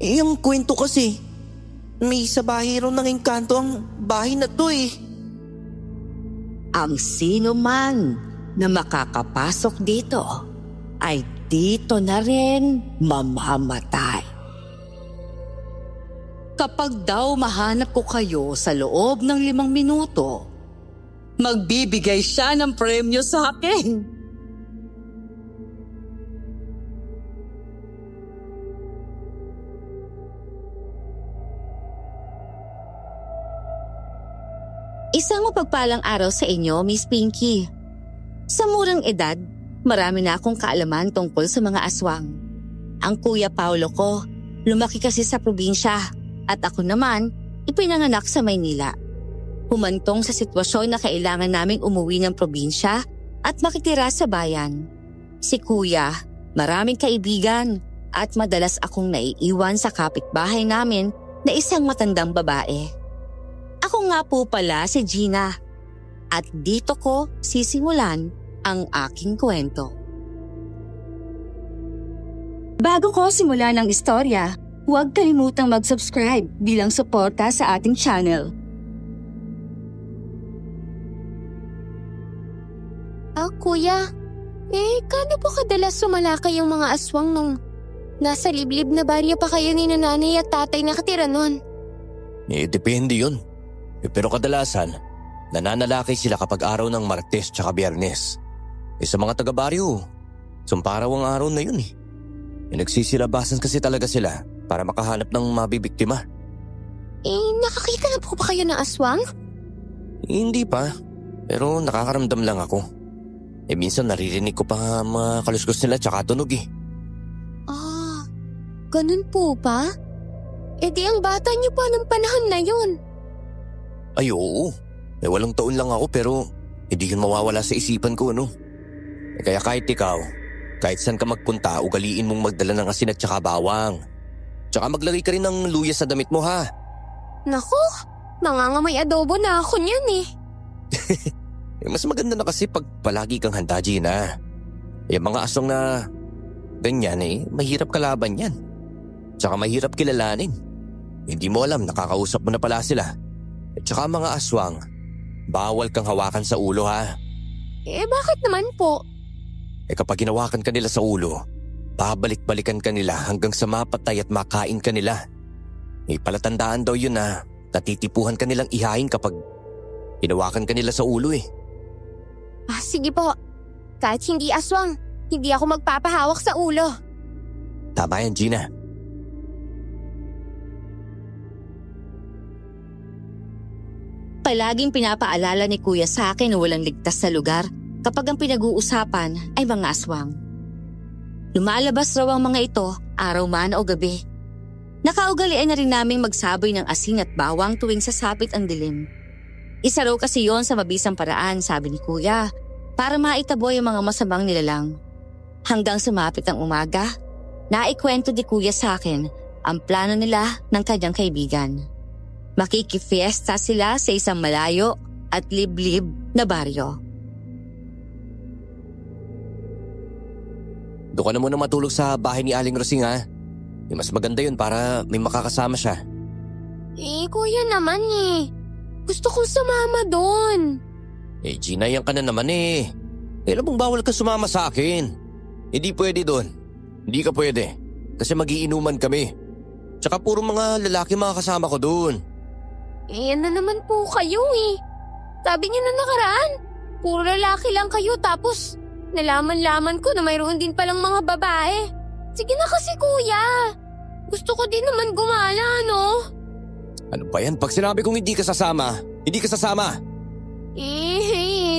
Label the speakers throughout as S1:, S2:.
S1: Yung kwento kasi, may sa bahay raw ng engkanto ang bahay na to eh.
S2: Ang sino man na makakapasok dito ay dito na rin mamamatay. Kapag daw mahanap ko kayo sa loob ng 5 minuto, magbibigay siya ng premyo sa akin.
S3: Isang mapagpalang araw sa inyo, Miss Pinky. Sa murang edad, marami na akong kaalaman tungkol sa mga aswang. Ang Kuya Paulo ko, lumaki kasi sa probinsya at ako naman, ipinanganak sa Maynila. Humantong sa sitwasyon na kailangan naming umuwi ng probinsya at makitira sa bayan. Si Kuya, maraming kaibigan at madalas akong naiiwan sa kapitbahay namin na isang matandang babae. Ako nga po pala si Gina at dito ko sisimulan ang aking kwento.
S4: Bago ko simulan ang istorya, huwag kalimutang mag-subscribe bilang suporta sa ating channel.
S5: Kuya, kano po kadalas sumalakay yung mga aswang nung nasa liblib na baryo pa kayo ni nanay at tatay nakatira nun?
S6: Depende yun. Pero kadalasan, nananalakay sila kapag araw ng Martes tsaka Biyernes. Sa mga taga-baryo, sumparaw ang araw na yun eh. Nagsisilabasan kasi talaga sila para makahanap ng mabibiktima.
S5: Nakakita na po ba kayo ng aswang?
S6: Hindi pa, pero nakakaramdam lang ako. Minsan naririnig ko pa mga kaluskos nila tsaka tunog eh.
S5: Ganun po ba? Di ang bata niyo pa ng panahon na yun.
S6: Ay oo, walang taon lang ako pero hindi yun mawawala sa isipan ko ano. Kaya kahit ikaw, kahit saan ka magpunta, ugaliin mong magdala ng asin at tsaka bawang. Tsaka maglagay ka rin ng luya sa damit mo ha.
S5: Naku, nangangamoy adobo na ako niyan eh.
S6: Mas maganda na kasi pag palagi kang handa, Gina. Yung mga aswang na ganyan mahirap kalaban yan. Tsaka mahirap kilalanin. Hindi mo alam, nakakausap mo na pala sila. At saka mga aswang, bawal kang hawakan sa ulo ha.
S5: Bakit naman po?
S6: Kapag hinawakan ka nila sa ulo, babalik-balikan ka nila hanggang sa mapatay at makain ka nila. Palatandaan daw yun na natitipuhan ka nilang ihain kapag hinawakan ka nila sa ulo eh.
S5: Sige po. Kahit hindi aswang, hindi ako magpapahawak sa ulo.
S6: Tama yan, Gina.
S3: Palaging pinapaalala ni Kuya sa akin na walang ligtas sa lugar kapag ang pinag-uusapan ay mga aswang. Lumalabas raw ang mga ito araw man o gabi. Nakaugalian na rin naming magsaboy ng asin at bawang tuwing sasapit ang dilim. Isa raw kasi yon sa mabisang paraan, sabi ni Kuya, para maitaboy ang mga masamang nilalang. Hanggang sumapit ang umaga, naikwento ni Kuya sa akin ang plano nila ng kanyang kaibigan. Makikifiesta sila sa isang malayo at liblib na baryo.
S6: Doon ka na muna matulog sa bahay ni Aling Rosing ha. Mas maganda yun para may makakasama siya.
S5: Kuya naman Gusto kong sumama doon.
S6: Gina, yan ka na naman alam mong bawal ka sumama sa akin. Hindi pwede doon. Hindi ka pwede. Kasi magiinuman kami. Tsaka puro mga lalaki mga kasama ko doon.
S5: Yan na naman po kayo Sabi niyo na nakaraan, puro lalaki lang kayo tapos nalaman-laman ko na mayroon din palang mga babae. Sige na kasi kuya. Gusto ko din naman gumala, no?
S6: Ano ba yan? Pag sinabi kong hindi ka sasama, hindi ka sasama.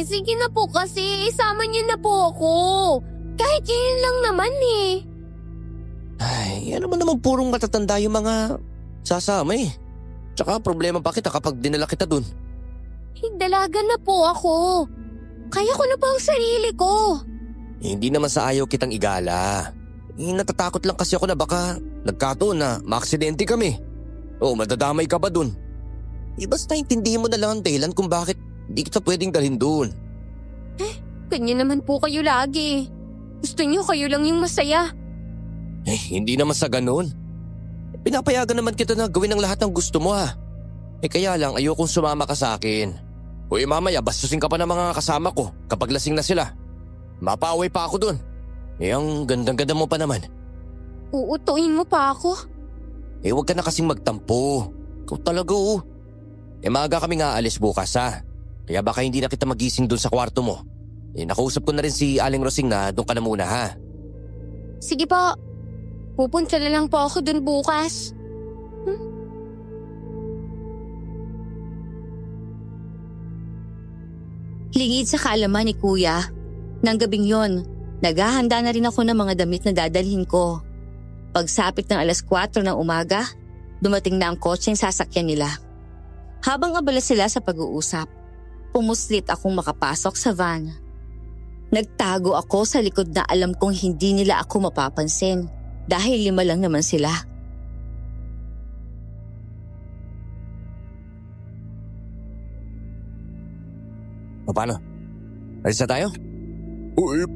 S5: Sige na po kasi. Isama niyo na po ako. Kahit yun lang naman
S6: Ay, ano naman purong matatanda yung mga sasama Tsaka problema pa kita kapag dinala kita dun.
S5: Dalaga na po ako. Kaya ko na po ang sarili ko.
S6: Hindi naman sa ayaw kitang igala. Natatakot lang kasi ako na baka nagkataon na maaksidente kami. O madadamay ka pa dun. Basta intindihin mo na lang ang dahilan kung bakit di kita pwedeng dalhin dun.
S5: Ganyan naman po kayo lagi. Gusto niyo kayo lang yung masaya.
S6: Hindi naman sa ganun. Pinapayagan naman kita na gawin ang lahat ng gusto mo ha. Kaya lang ayokong sumama ka sa akin. Mamaya bastusin ka pa ng mga kasama ko kapag lasing na sila. Mapaaway pa ako dun. Ang gandang-ganda mo pa naman.
S5: Uutuin mo pa ako?
S6: Huwag ka na kasing magtampo. Ikaw talaga maaga kami nga aalis bukas ha. Kaya baka hindi na kita magising dun sa kwarto mo. Nakausap ko na rin si Aling Rosing na dun ka na muna ha.
S5: Sige po. Pupunta na lang po ako dun bukas.
S3: Lingid sa kaalaman ni Kuya, nang gabing yon, naghahanda na rin ako ng mga damit na dadalhin ko. Pagsapit ng 4:00 ng umaga, dumating na ang kotseng sasakyan nila. Habang abala sila sa pag-uusap, pumuslit akong makapasok sa van. Nagtago ako sa likod na alam kong hindi nila ako mapapansin dahil 5 lang naman sila.
S6: Paano? Alis na tayo?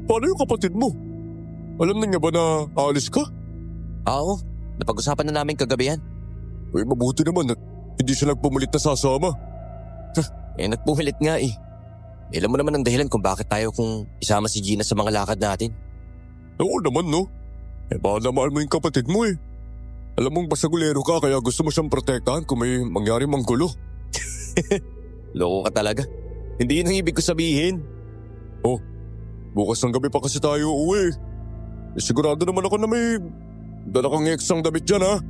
S7: Paano yung kapatid mo? Alam na niya ba na aalis ka?
S6: Oo, napag-usapan na namin kagabi yan.
S7: Mabuti naman at hindi siya nagpumilit na sasama.
S6: Nagpumilit nga Alam mo naman ang dahilan kung bakit tayo kung isama si Gina sa mga lakad natin.
S7: Oo naman no. Mahal na mahal mo yung kapatid mo Alam mong basagulero ka kaya gusto mo siyang protektahan kung may mangyari mang gulo.
S6: Loko ka talaga. Hindi yun ang ibig ko sabihin.
S7: Bukas ng gabi pa kasi tayo uuwi. Sigurado naman ako na may dala kang eksang damit dyan ha.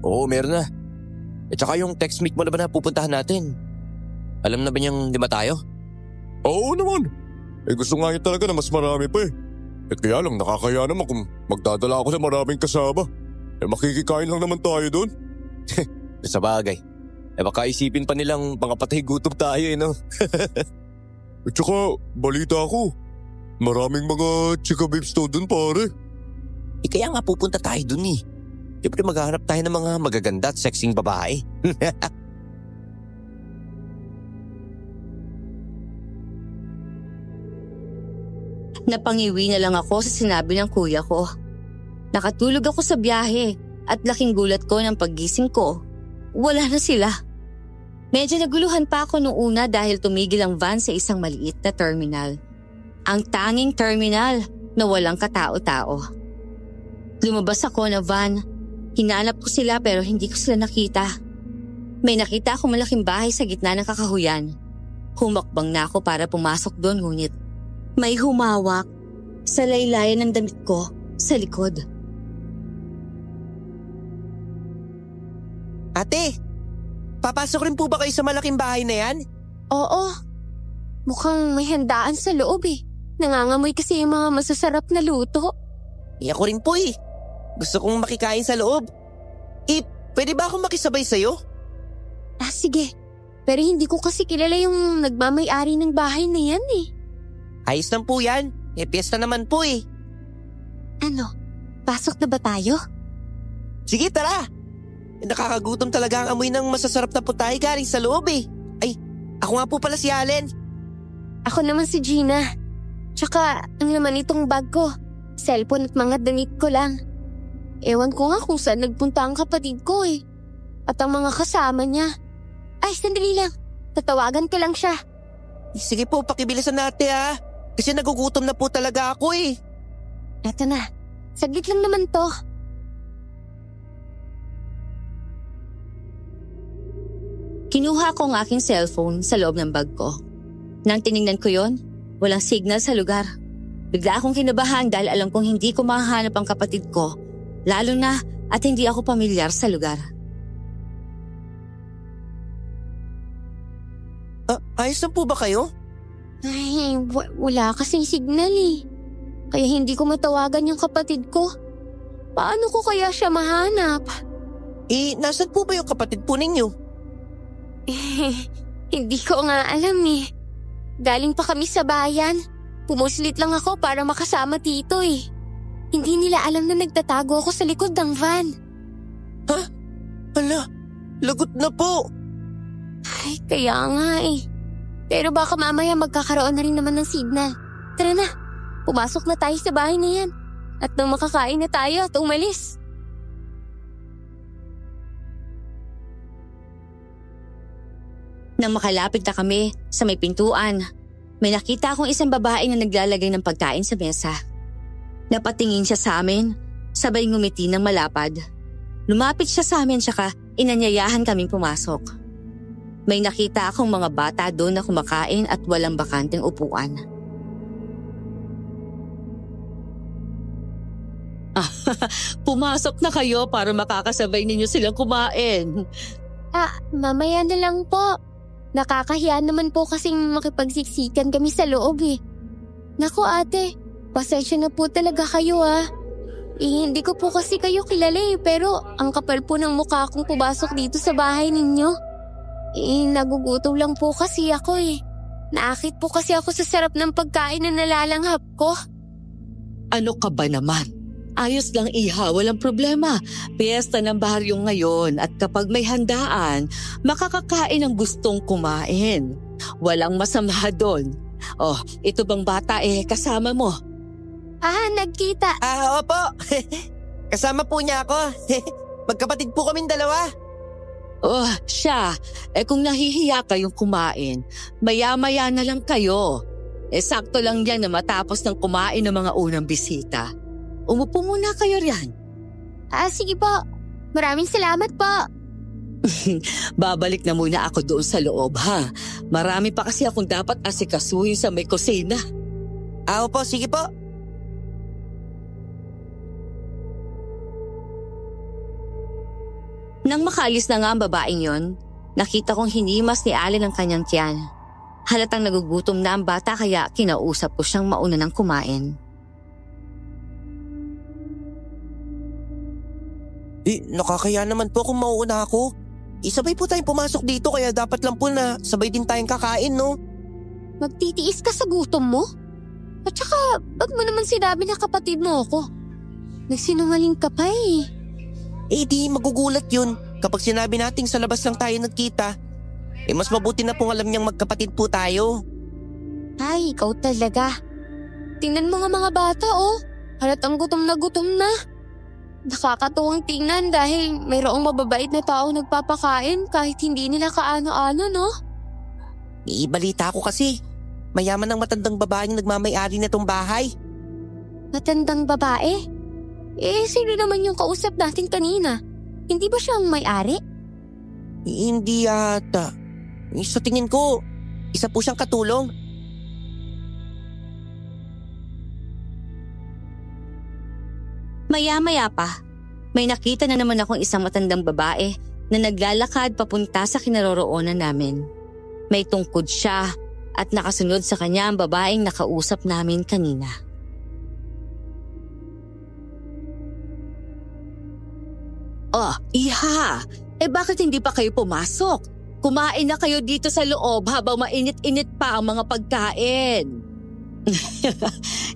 S6: Oo, meron na. Tsaka yung text meet mo na ba na pupuntahan natin? Alam na ba niyang 5 tayo?
S7: Oo naman. Gusto nga niya talaga na mas marami pa kaya lang nakakaya naman kung magdadala ako ng maraming kasama. Makikikain lang naman tayo doon.
S6: Sa bagay. Baka isipin pa nilang mga patay gutom tayo no?
S7: At saka balita ko, maraming mga chika babes daw doon pare.
S6: Kaya nga pupunta tayo doon Siyempre maghahanap tayo ng mga magaganda at sexing babae.
S3: Napangiwi na lang ako sa sinabi ng kuya ko. Nakatulog ako sa biyahe at laking gulat ko ng paggising ko. Wala na sila. Medyo naguluhan pa ako noong una dahil tumigil ang van sa isang maliit na terminal. Ang tanging terminal na walang katao-tao. Lumabas ako ng van. Hinanap ko sila pero hindi ko sila nakita. May nakita ako malaking bahay sa gitna ng kakahuyan. Humakbang na ako para pumasok doon ngunit may humawak sa laylayan ng damit ko sa likod.
S1: Ate, papasok rin po ba kayo sa malaking bahay na yan?
S5: Oo. Mukhang may handaan sa loob Nangangamoy kasi yung mga masasarap na luto.
S1: Ako rin po Gusto kong makikain sa loob. Pwede ba akong makisabay sa'yo?
S5: Sige. Pero hindi ko kasi kilala yung nagmamay-ari ng bahay na yan
S1: Ayos lang po yan. Piyesta naman po
S5: Ano? Pasok na ba tayo?
S1: Sige, tara. Nakakagutom talaga ang amoy ng masasarap na putahe galing sa loob Ay, ako nga po pala si Allen.
S5: Ako naman si Gina. Tsaka ang laman itong bag ko. Cellphone at mga damit ko lang. Ewan ko nga kung saan nagpunta ang kapatid ko At ang mga kasama niya. Ay, sandali lang. Tatawagan ko lang siya.
S1: Sige po, pakibilisan natin Kasi nagugutom na po talaga ako
S5: Eto na. Saglit lang naman to.
S3: Kinuha ko ang aking cellphone sa loob ng bag ko. Nang tiningnan ko yon, walang signal sa lugar. Bigla akong kinabahan dahil alam kong hindi ko mahahanap ang kapatid ko, lalo na at hindi ako pamilyar sa lugar.
S1: Ayos na po ba kayo?
S5: Ay, wala kasing signal Kaya hindi ko matawagan yung kapatid ko. Paano ko kaya siya mahanap?
S1: Nasaan po ba yung kapatid po ninyo?
S5: Hindi ko nga alam Galing pa kami sa bayan. Pumuslit lang ako para makasama tito Hindi nila alam na nagtatago ako sa likod ng van.
S1: Ha? Ala, lagot na po.
S5: Ay, kaya nga Pero baka mamaya magkakaroon na rin naman ng signal. Tara na, pumasok na tayo sa bahay na yan. At nang makakain na tayo at umalis.
S3: Nang makalapit na kami sa may pintuan, may nakita akong isang babae na naglalagay ng pagkain sa mesa. Napatingin siya sa amin, sabay ngumiti ng malapad. Lumapit siya sa amin tsaka inanyayahan kaming pumasok. May nakita akong mga bata doon na kumakain at walang bakanteng upuan.
S2: Pumasok na kayo para makakasabay ninyo silang kumain.
S5: Mamaya na lang po. Nakakahiya naman po kasing makipagsiksikan kami sa loob eh. Naku ate, pasensya na po talaga kayo hindi ko po kasi kayo kilala pero ang kapal po ng mukha kong pumasok dito sa bahay ninyo. Nagugutom lang po kasi ako Naakit po kasi ako sa sarap ng pagkain na nalalanghap ko.
S2: Ano ka ba naman? Ayos lang iha, walang problema. Piyesta ng baryo ngayon at kapag may handaan, makakakain ang gustong kumain. Walang masama doon. Oh, ito bang bata kasama mo?
S5: Nagkita.
S1: Opo. Kasama po niya ako. Magkapatid po kaming dalawa.
S2: Oh, siya. Kung nahihiya kayong kumain, maya-maya na lang kayo. Sakto lang yan na matapos ng kumain ng mga unang bisita. Umupo muna kayo riyan.
S5: Sige po. Maraming salamat po.
S2: Babalik na muna ako doon sa loob ha. Marami pa kasi akong dapat asikasuhin sa may kusina.
S1: Opo, sige po.
S3: Nang makaalis na nga ang babaeng yon, nakita kong hinimas ni Allen ang kanyang tiyan. Halatang nagugutom na ang bata kaya kinausap ko siyang mauna ng kumain.
S1: Nakakaya naman po kung mauuna ako. Sabay po tayong pumasok dito kaya dapat lang po na sabay din tayong kakain, no?
S5: Magtitiis ka sa gutom mo? At saka, ba't mo naman sinabi na kapatid mo ako? Nagsinungaling ka pa
S1: Di magugulat yun. Kapag sinabi nating sa labas lang tayo nagkita, mas mabuti na pong alam niyang magkapatid po tayo.
S5: Ay, ikaw talaga. Tingnan mo nga mga bata Halatang gutom na. Nakakatuwang tingnan dahil mayroong mababait na tao nagpapakain kahit hindi nila kaano-ano, no?
S1: Balita ko kasi, mayaman ang matandang babaeng nagmamay-ari na tong bahay.
S5: Matandang babae? Sino naman yung kausap natin kanina? Hindi ba siya ang may-ari?
S1: Hindi yata. Sa tingin ko, isa po siyang katulong.
S3: Maya-maya pa, may nakita na naman akong isang matandang babae na naglalakad papunta sa kinaroroonan namin. May tungkod siya at nakasunod sa kanya ang babaeng nakausap namin kanina.
S2: Oh, iha! Bakit hindi pa kayo pumasok? Kumain na kayo dito sa loob habang mainit-init pa ang mga pagkain.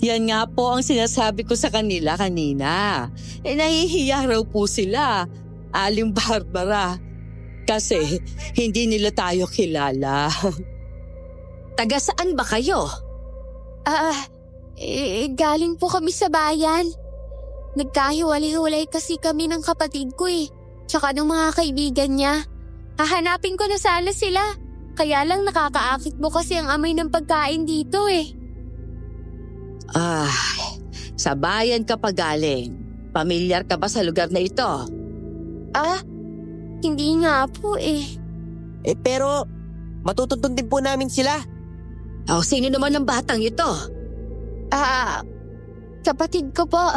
S2: Yan nga po ang sinasabi ko sa kanila kanina. Nahihiya raw po sila, Aling Barbara. Kasi hindi nila tayo kilala.
S3: Taga saan ba kayo?
S5: Galing po kami sa bayan. Nagkahiwalay-hiwalay kasi kami ng kapatid ko tsaka ng mga kaibigan niya. Hahanapin ko na sana sila. Kaya lang nakakaakit mo kasi ang amoy ng pagkain dito
S2: Sa bayan ka pa galing. Pamilyar ka ba sa lugar na ito?
S5: Hindi nga po
S1: Pero matutuntun din po namin sila.
S2: Sino naman ang batang ito?
S5: Kapatid ko po.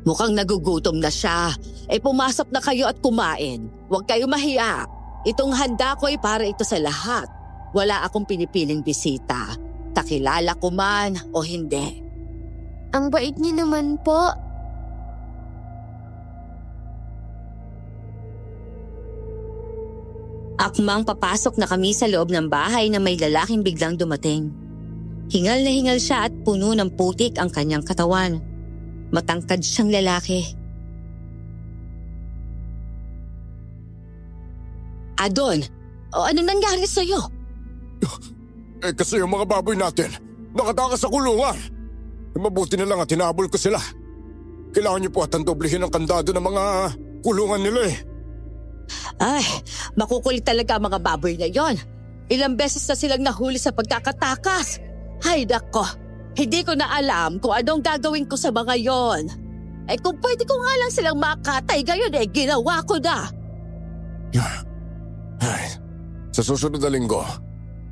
S2: Mukhang nagugutom na siya. Pumasok na kayo at kumain. Huwag kayo mahiya. Itong handa ko para ito sa lahat. Wala akong pinipiling bisita. Takilala ko man o hindi.
S5: Ang bait niyo naman po.
S3: Akmang papasok na kami sa loob ng bahay na may lalaking biglang dumating. Hingal na hingal siya at puno ng putik ang kanyang katawan. Matangkad siyang lalaki.
S2: Adon, anong nangyari sa'yo?
S7: Kasi yung mga baboy natin, nakatakas sa kulungan. Mabuti na lang at hinabol ko sila. Kailangan niyo po atang doblehin ang kandado ng mga kulungan nila eh.
S2: Ay, makukulit talaga ang mga baboy na yon. Ilang beses na silang nahuli sa pagkakatakas. Hay nako, hindi ko na alam kung anong gagawin ko sa mga yon. Eh kung pwede ko nga lang silang makatay ngayon ginawa ko na.
S7: Ay, sa susunod na linggo,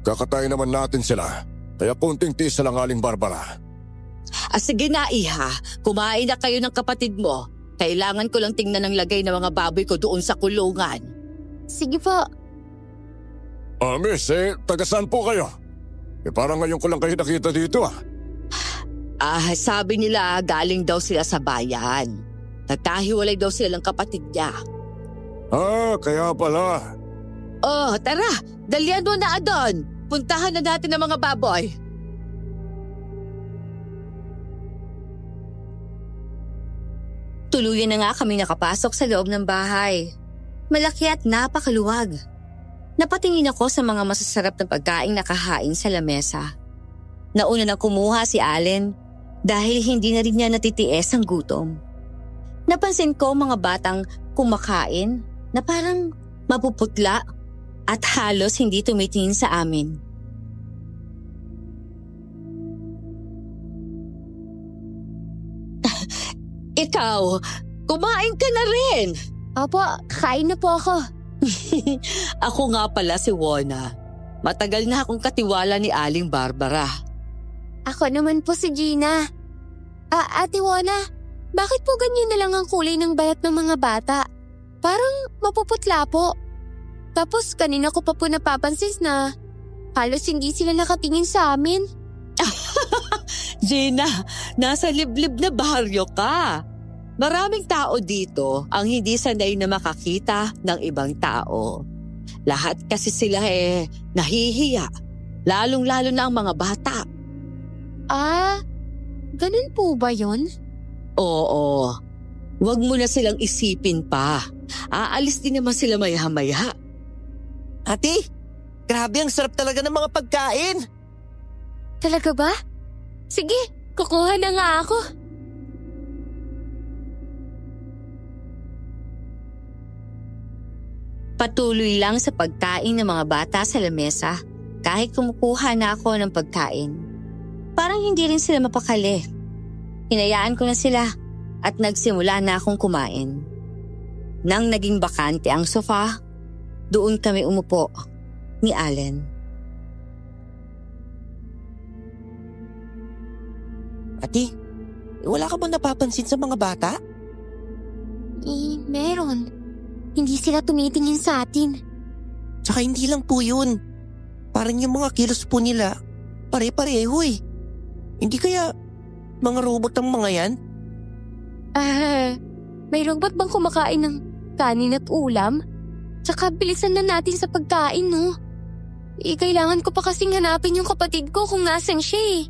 S7: kakatayin naman natin sila. Kaya konting tiis na lang, Aling Barbara.
S2: Sige na iha, kumain na kayo ng kapatid mo. Kailangan ko lang tingnan ang lagay ng mga baboy ko doon sa kulungan.
S5: Sige po.
S7: Miss, taga saan po kayo? Parang ngayon ko lang kayo nakita dito
S2: Sabi nila galing daw sila sa bayan. Nagkahiwalay daw sila ng kapatid niya.
S7: Kaya pala.
S2: Oh, tara, dalian mo na doon. Puntahan na natin ang mga baboy.
S3: Tuluyan na nga kami nakapasok sa loob ng bahay. Malaki at napakaluwag. Napatingin ako sa mga masasarap na pagkaing nakahain sa lamesa. Nauna na kumuha si Allen dahil hindi na rin niya natitiis ang gutom. Napansin ko mga batang kumakain na parang mapuputla at halos hindi tumitingin sa amin.
S2: Ikaw, kumain ka na rin.
S5: Opo, kain na po ako.
S2: Ako nga pala si Wona. Matagal na akong katiwala ni Aling Barbara.
S5: Ako naman po si Gina. Ate Wona, bakit po ganyan na lang ang kulay ng bayat ng mga bata? Parang mapuputla po. Tapos kanina ko pa po napapansin na halos hindi sila nakatingin sa amin.
S2: Gina, nasa liblib na baryo ka. Maraming tao dito ang hindi sanay na makakita ng ibang tao. Lahat kasi sila nahihiya, lalong-lalo na ang mga bata.
S5: Ganun po ba yun?
S2: Oo, wag mo na silang isipin pa. Aalis din naman sila maya-maya.
S1: Ate, grabe ang sarap talaga ng mga pagkain.
S5: Talaga ba? Sige, kukuha na nga ako.
S3: Patuloy lang sa pagkain ng mga bata sa lamesa kahit kumukuha na ako ng pagkain. Parang hindi rin sila mapakali. Hinayaan ko na sila at nagsimula na akong kumain. Nang naging bakante ang sofa, doon kami umupo ni Allen.
S1: Ate, wala ka bang napapansin sa mga bata?
S5: Meron. Hindi sila tumitingin sa atin.
S1: Tsaka hindi lang po yun. Parang yung mga kilos po nila, pare-pareho eh. Hindi kaya mga robot ang mga yan?
S5: May robot bang kumakain ng kanin at ulam? Tsaka bilisan na natin sa pagkain, no? Kailangan ko pa kasing hanapin yung kapatid ko kung nasan siya eh.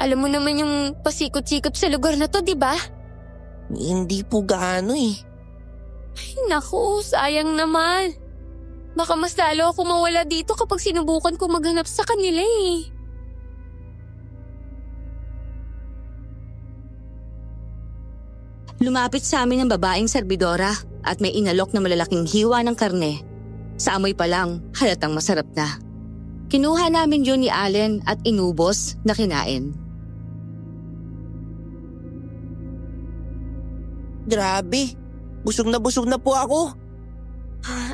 S5: Alam mo naman yung pasikot-sikot sa lugar na to, di ba?
S1: Hindi po gaano eh.
S5: Ay, naku, sayang naman. Baka mas lalo ako mawala dito kapag sinubukan ko maghanap sa kanila eh.
S3: Lumapit sa amin ang babaeng serbidora at may inalok na malalaking hiwa ng karne. Sa amoy pa lang, halatang masarap na. Kinuha namin yun ni Allen at inubos na kinain.
S1: Grabe, busog na po ako.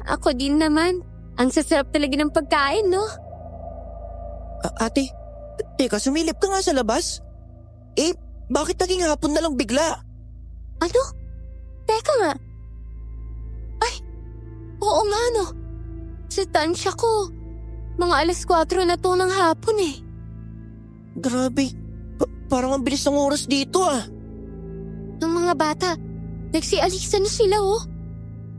S5: Ako din naman. Ang sasarap talaga ng pagkain, no?
S1: Ate, teka, sumilip ka nga sa labas. Bakit naging hapon na lang bigla?
S5: Ano? Teka nga. Ay, oo nga no. Sa tansya ko. Mga 4:00 na to ng hapon eh.
S1: Grabe, parang ang bilis ng oras dito ah.
S5: Ng mga bata, nagsialisa na sila oh.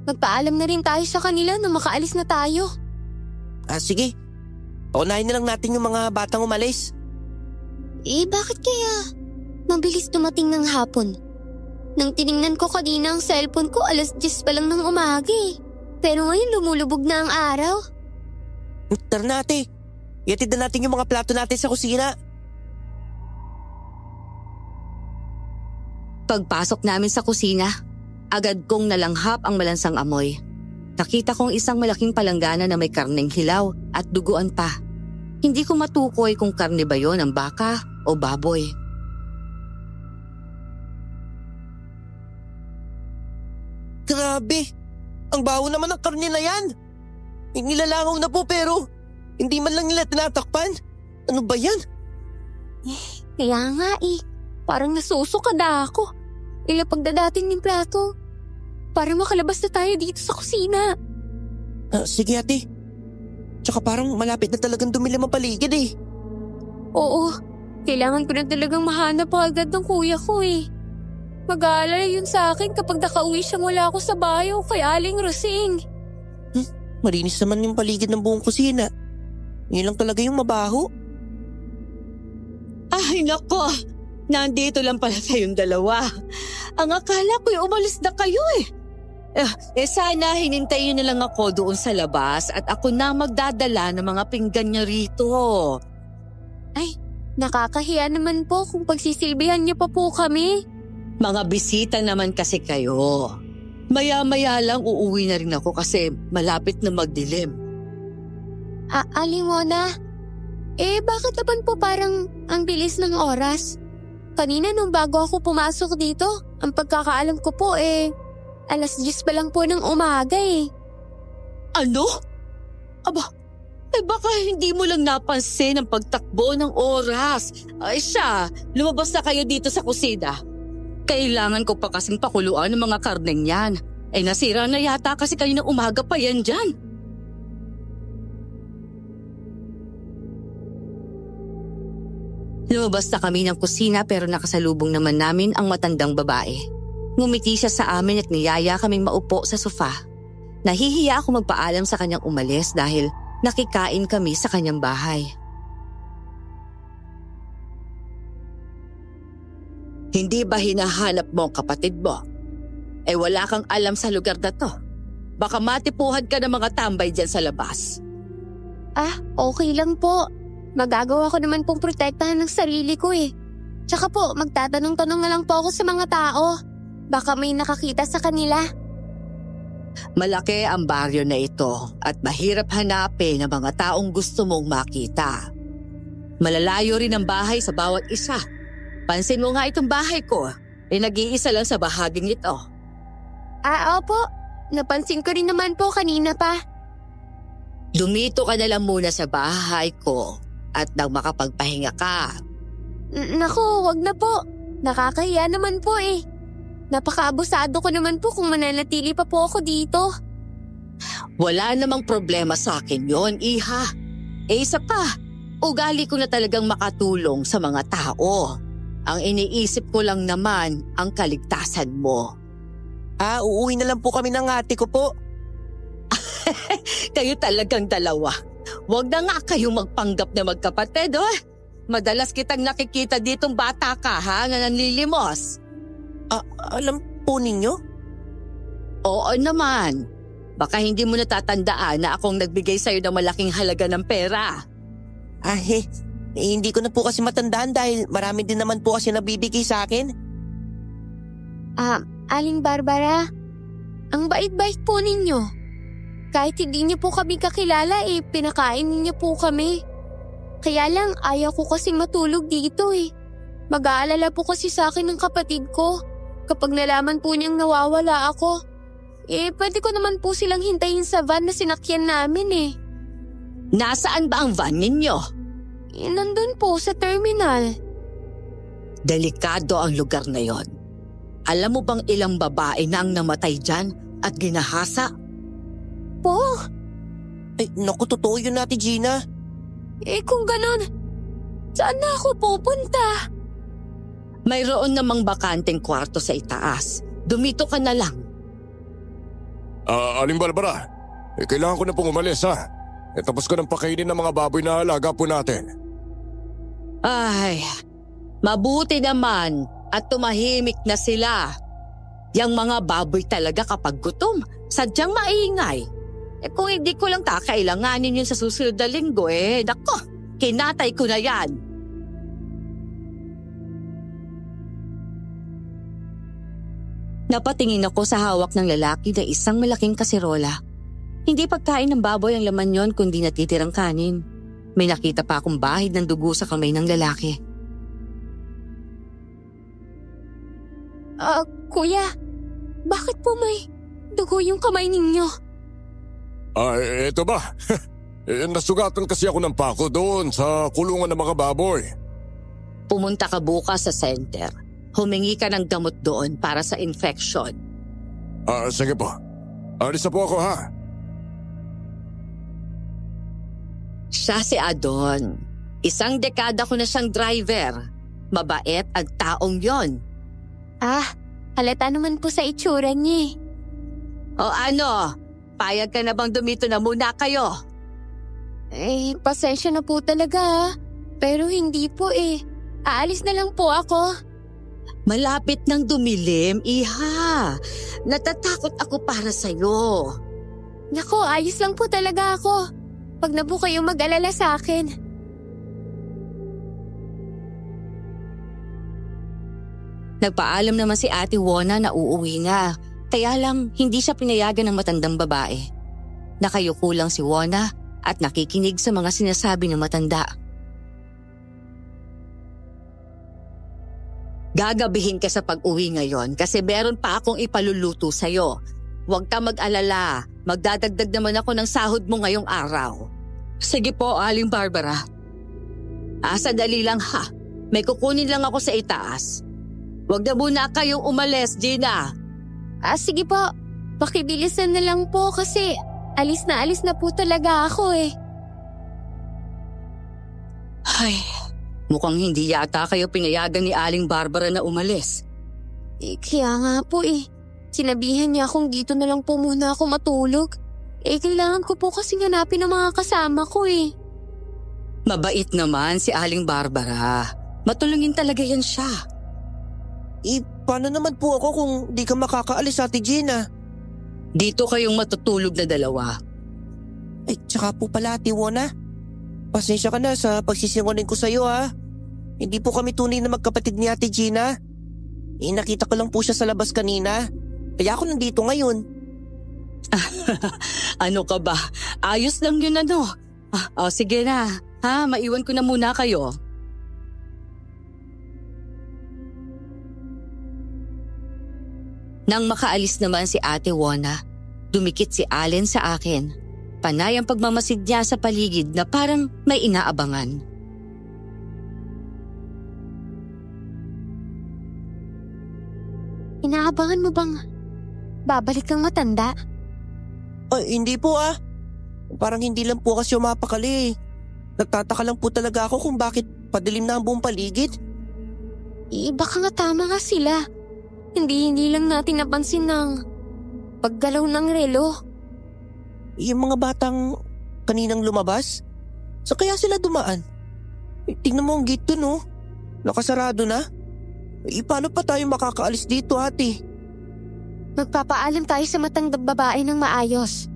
S5: Magpaalam na rin tayo sa kanila na makaalis na tayo.
S1: Sige. Paunahin na lang natin yung mga batang umalis.
S5: Bakit kaya mabilis dumating ng hapon? Nang tiningnan ko kanina ang cellphone ko, 10:00 pa lang ng umaga eh. Pero ngayon lumulubog na ang araw.
S1: Tara na ate. Iatid na natin yung mga plato natin sa kusina.
S3: Pagpasok namin sa kusina, agad kong nalanghap ang malansang amoy. Nakita kong isang malaking palanggana na may karneng hilaw at duguan pa. Hindi ko matukoy kung karne ba yon ng baka o baboy.
S1: Grabe! Ang baho naman ng karne na yan! Nilalangaw na po pero hindi man lang nila tinatakpan. Ano ba yan?
S5: Kaya nga parang nasusuka na ako. Ilapag na dating ng plato. Para makalabas na tayo dito sa kusina.
S1: Sige ate. Tsaka parang malapit na talagang dumilim ang paligid
S5: Oo, kailangan ko na talagang mahanap agad ng kuya ko Mag-aalala yun sa akin kapag nakauwi siyang wala ako sa bahay o kay Aling Rosing.
S1: Malinis naman yung paligid ng buong kusina. Yun lang talaga yung mabaho.
S2: Ay nako, nandito lang pala tayong dalawa. Ang akala ko'y umalis na kayo sana hinintayin na lang ako doon sa labas at ako na magdadala ng mga pinggan niya rito.
S5: Ay, nakakahiya naman po kung pagsisilbihan niyo pa po kami.
S2: Mga bisita naman kasi kayo. Maya-maya lang uuwi na rin ako kasi malapit na magdilim.
S5: Aling Mona, bakit naman po parang ang bilis ng oras? Kanina nung bago ako pumasok dito, ang pagkakaalam ko po 10:00 pa lang po ng umaga
S2: Ano? Aba, baka hindi mo lang napansin ang pagtakbo ng oras. Ay siya, lumabas na kayo dito sa kusina. Kailangan ko pa kasing pakuluan ng mga karneng yan. Nasira na yata kasi kayo na umaga pa yan dyan.
S3: Lumabas na kami ng kusina pero nakasalubong naman namin ang matandang babae. Ngumiti siya sa amin at niyaya kaming maupo sa sofa. Nahihiya ako magpaalam sa kanyang umalis dahil nakikain kami sa kanyang bahay.
S2: Hindi ba hinahanap mo ang kapatid mo? Wala kang alam sa lugar na to. Baka matipuhan ka ng mga tambay dyan sa labas.
S5: Okay lang po. Magagawa ko naman pong protektahan ng sarili ko Tsaka po, magtatanong-tanong na lang po ako sa mga tao. Baka may nakakita sa kanila.
S2: Malaki ang baryo na ito at mahirap hanapin ang mga taong gusto mong makita. Malalayo rin ang bahay sa bawat isa. Pansin mo nga itong bahay ko. Nag-iisa lang sa bahaging ito.
S5: Opo. Napansin ko rin naman po kanina pa.
S2: Dumito ka na lang muna sa bahay ko at nang makapagpahinga ka.
S5: Naku, wag na po. Nakakahiya naman po Napakaabusado ko naman po kung mananatili pa po ako dito.
S2: Wala namang problema sa akin yon, iha. Isa pa, ugali ko na talagang makatulong sa mga tao. Ang iniisip ko lang naman ang kaligtasan mo.
S1: Uuwi na lang po kami ng ate ko po.
S2: Kayo talagang dalawa. Huwag na nga kayong magpanggap na magkapatid, Madalas kitang nakikita ditong bata ka, na nanlilimos.
S1: Alam po ninyo?
S2: Oo naman. Baka hindi mo natatandaan na akong nagbigay sa'yo ng malaking halaga ng pera.
S1: Hindi ko na po kasi matandaan dahil marami din naman po kasi nabibigay sa akin.
S5: Aling Barbara, ang bait-bait po ninyo. Kahit hindi niyo po kami kakilala pinakain niyo po kami. Kaya lang ayaw ko kasing matulog dito Mag-aalala po kasi sa akin ng kapatid ko. Kapag nalaman po niyang nawawala ako, pwede ko naman po silang hintayin sa van na sinakyan namin
S2: Nasaan ba ang van ninyo?
S5: Nandun po sa terminal.
S2: Delikado ang lugar na yon. Alam mo bang ilang babae na ang namatay dyan at ginahasa?
S5: Po?
S1: Naku, totoo yun Ate Gina.
S5: Kung ganon, saan na ako pupunta?
S2: Mayroon namang bakanteng kwarto sa itaas. Dumito ka na lang.
S7: Aling Barbara, kailangan ko na pong umalis tapos ko nang pakainin ng mga baboy na alaga po natin.
S2: Ay, mabuti naman at tumahimik na sila. Yang mga baboy talaga kapag gutom, sadyang maingay. Kung hindi ko lang kakailanganin yun sa susunod na linggo nako, kinatay ko na yan.
S3: Napatingin ako sa hawak ng lalaki na isang malaking kaserola. Hindi pagkain ng baboy ang laman yon kundi natitirang kanin. May nakita pa akong bahid ng dugo sa kamay ng lalaki.
S5: Kuya, bakit po may dugo yung kamay ninyo?
S7: Eto ba? Nasugatan kasi ako ng pako doon sa kulungan ng mga baboy.
S2: Pumunta ka bukas sa center. Humingi ka ng gamot doon para sa infection.
S7: Sige po. Alis na po ako ha.
S2: Siya si Adon. Isang dekada ko na siyang driver. Mabait at taong yon.
S5: Halata naman po sa itsura niya.
S2: O ano? Payag ka na bang dumito na muna kayo?
S5: Pasensya na po talaga pero hindi po Aalis na lang po ako.
S2: Malapit nang dumilim, iha. Natatakot ako para sa'yo.
S5: Naku, ayos lang po talaga ako. Pag na po kayo mag-alala sa akin.
S3: Nagpaalam naman si Ate Wona na uuwi na. Kaya lang hindi siya pinayagan ng matandang babae. Nakayuko lang si Wona at nakikinig sa mga sinasabi ng matanda.
S2: Gagabihin ka sa pag-uwi ngayon kasi meron pa akong ipaluluto sa'yo. Huwag ka mag-alala. Magdadagdag naman ako ng sahod mo ngayong araw. Sige po, Aling Barbara. Sadali lang ha. May kukunin lang ako sa itaas. Huwag na muna kayong umalis, Gina.
S5: Sige po. Pakibilisan na lang po kasi alis na po talaga ako
S2: Ay, mukhang hindi yata kayo pinayagan ni Aling Barbara na umalis.
S5: Kaya nga po Sinabihan niya akong dito na lang po muna ako matulog. Kailangan ko po kasing hanapin ang mga kasama ko
S2: Mabait naman si Aling Barbara. Matulungin talaga yan siya.
S1: Paano naman po ako kung di ka makakaalis, Ate Gina?
S2: Dito kayong matutulog na dalawa.
S1: Tsaka po pala, Ate Wona. Pasensya ka na sa pagsisinungaling ko sa'yo ha. Hindi po kami tunay na magkapatid ni Ate Gina. Nakita ko lang po siya sa labas kanina. Kaya ako nandito ngayon.
S2: Ano ka ba? Ayos lang yun sige na. Maiwan ko na muna kayo.
S3: Nang makaalis naman si Ate Wona, dumikit si Allen sa akin. Panay ang pagmamasid niya sa paligid na parang may inaabangan.
S5: Inaabangan mo bang babalik kang matanda?
S1: Hindi po Parang hindi lang po kasi umapakali. Nagtataka lang po talaga ako kung bakit padilim na ang buong paligid.
S5: Baka nga tama nga sila. Hindi lang natin napansin ng paggalaw ng relo.
S1: Yung mga batang kaninang lumabas? Saan kaya sila dumaan? Tingnan mo ang gate dun Nakasarado na. Paano pa tayo makakaalis dito, ate?
S5: Magpapaalam tayo sa matandang babae ng maayos.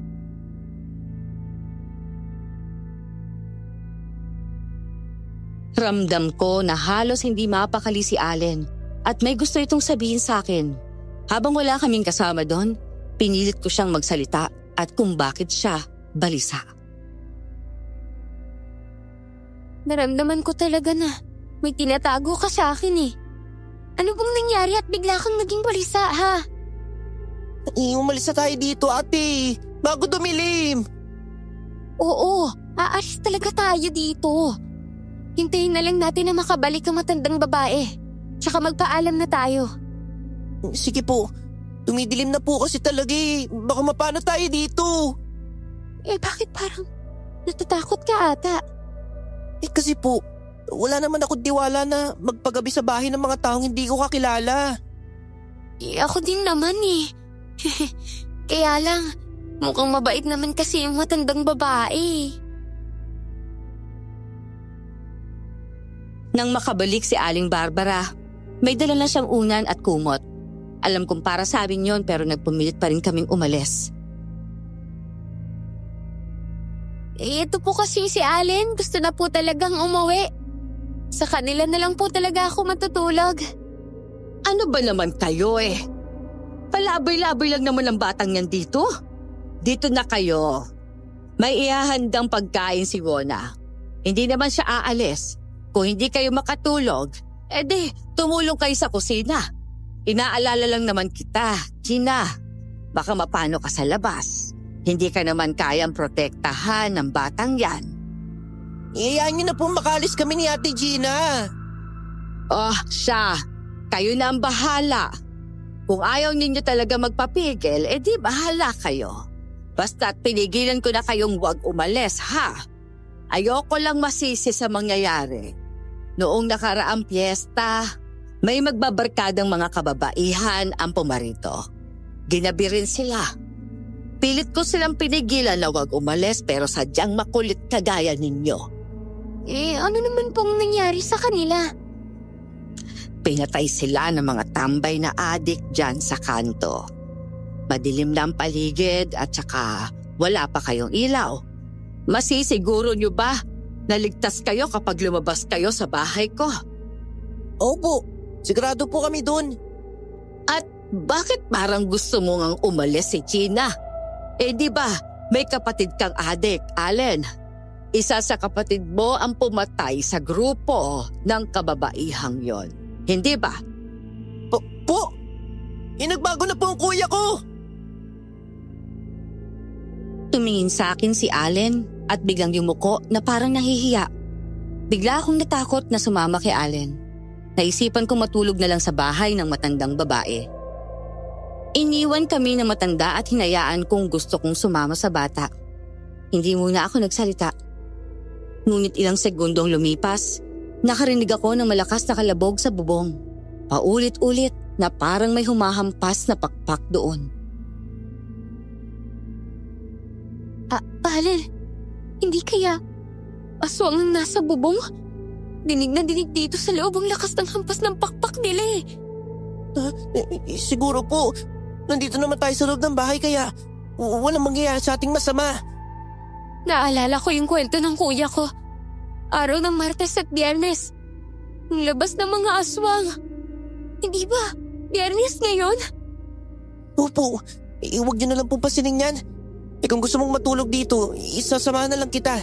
S3: Ramdam ko na halos hindi mapakali si Allen at may gusto itong sabihin sa akin. Habang wala kaming kasama doon, pinilit ko siyang magsalita at kung bakit siya balisa.
S5: Naramdaman ko talaga na may tinatago ka sa akin Ano bang nangyari at bigla kang naging balisa ha?
S1: Umalis na tayo dito, ate. Bago dumilim.
S5: Oo, aalis talaga tayo dito. Hintayin na lang natin na makabalik ang matandang babae. Tsaka magpaalam na tayo.
S1: Sige po. Tumidilim na po kasi talaga Baka mapano tayo dito.
S5: Bakit parang natatakot ka ata?
S1: Kasi po, wala naman ako tiwala na magpagabi sa bahay ng mga taong hindi ko kakilala.
S5: Ako din naman Kaya lang, mukhang mabait naman kasi yung matandang babae.
S3: Nang makabalik si Aling Barbara, may dala na siyang unan at kumot. Alam kong para sa amin yon pero nagpumilit pa rin kaming umalis.
S5: Ito po kasi si Allen, gusto na po talagang umuwi. Sa kanila na lang po talaga ako matutulog.
S2: Ano ba naman kayo Palaboy-laboy lang naman ang batang yan dito. Dito na kayo. May ihahandang pagkain si Wona. Hindi naman siya aalis. Kung hindi kayo makatulog, edi tumulong kayo sa kusina. Inaalala lang naman kita, Gina. Baka mapano ka sa labas. Hindi ka naman kayang protektahan ng batang yan.
S1: Iyayaan niyo na po makalis kami ni Ate Gina.
S2: Oh, siya. Kayo na ang bahala. Kung ayaw ninyo talaga magpapigil, edi bahala kayo. Basta't pinigilan ko na kayong huwag umalis, ha? Ayoko lang masisi sa mangyayari. Noong nakaraang piyesta, may magbabarkadang mga kababaihan ang pumarito. Ginabi rin sila. Pilit ko silang pinigilan na huwag umalis pero sadyang makulit kagaya ninyo.
S5: Ano naman pong nangyari sa kanila?
S2: Pinatay sila ng mga tambay na adik dyan sa kanto. Madilim na ang paligid at saka wala pa kayong ilaw. Masisiguro nyo ba na ligtas kayo kapag lumabas kayo sa bahay ko?
S1: Opo, sigurado po kami dun.
S2: At bakit parang gusto mo ngang umalis si Gina? Di ba may kapatid kang adik, Allen? Isa sa kapatid mo ang pumatay sa grupo ng kababaihang yon. Hindi ba?
S1: Po! Nagbago na po ang kuya ko!
S3: Tumingin sa akin si Allen at biglang yumuko na parang nahihiya. Bigla akong natakot na sumama kay Allen. Naisipan kong matulog na lang sa bahay ng matandang babae. Iniwan kami ng matanda at hinayaan kong gusto kong sumama sa bata. Hindi muna ako nagsalita. Ngunit ilang segundong lumipas, nakarinig ako ng malakas na kalabog sa bubong. Paulit-ulit na parang may humahampas na pakpak doon.
S5: Allen, hindi kaya aswang ang nasa bubong? Dinig na dinig dito sa loob ang lakas ng hampas ng pakpak nila eh.
S1: Siguro po, nandito naman tayo sa loob ng bahay kaya walang mangyayari sa ating masama.
S5: Naalala ko yung kwento ng kuya ko. Araw ng Martes at Biyernes. Ang labas ng mga aswang. Hindi ba? Biyernes ngayon?
S1: Opo, huwag niyo na lang po pasinin yan. Kung gusto mong matulog dito, isasamahan na lang kita.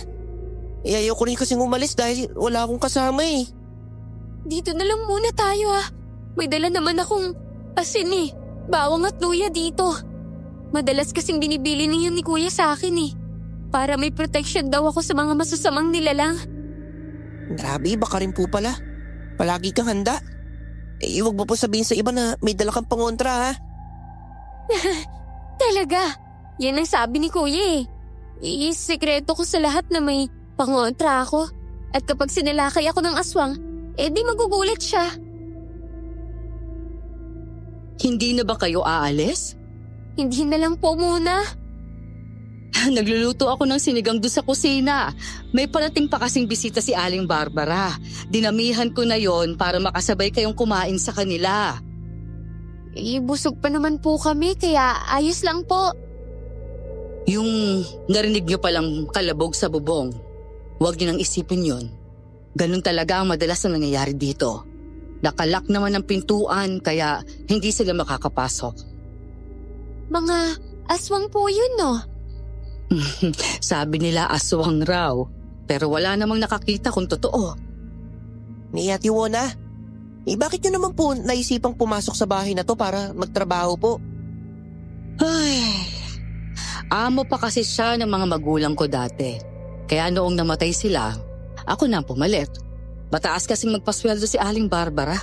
S1: Ayoko rin kasing umalis dahil wala akong kasama eh.
S5: Dito na lang muna tayo ah. May dala naman akong asin eh. Bawang at luya dito. Madalas kasing binibili niya ni kuya sa akin eh. Para may protection daw ako sa mga masasamang nilalang.
S1: Grabe, baka rin po pala. Palagi kang handa. Huwag mo po sabihin sa iba na may dala kang pangontra ha.
S5: Talaga? Yan ang sabi ni kuya eh. Sekreto ko sa lahat na may pangontra ako. At kapag sinalakay ako ng aswang, di magugulat siya.
S2: Hindi na ba kayo aalis?
S5: Hindi na lang po muna.
S2: Nagluluto ako ng sinigang doon sa kusina. May parating pa kasing bisita si Aling Barbara. Dinamihan ko na yon para makasabay kayong kumain sa kanila.
S5: Busog pa naman po kami kaya ayos lang po.
S2: Yung narinig nyo palang kalabog sa bubong, huwag nyo nang isipin yon. Ganun talaga ang madalas na nangyayari dito. Nakalak naman ang pintuan kaya hindi sila makakapasok.
S5: Mga aswang po yun no?
S2: Sabi nila aswang raw, pero wala namang nakakita kung totoo.
S1: Ni Ate Wona, bakit nyo naman po naisipang pumasok sa bahay na to para magtrabaho po?
S2: Ay, amo pa kasi siya ng mga magulang ko dati. Kaya noong namatay sila, ako na ang pumalit. Mataas kasing magpasweldo si Aling Barbara.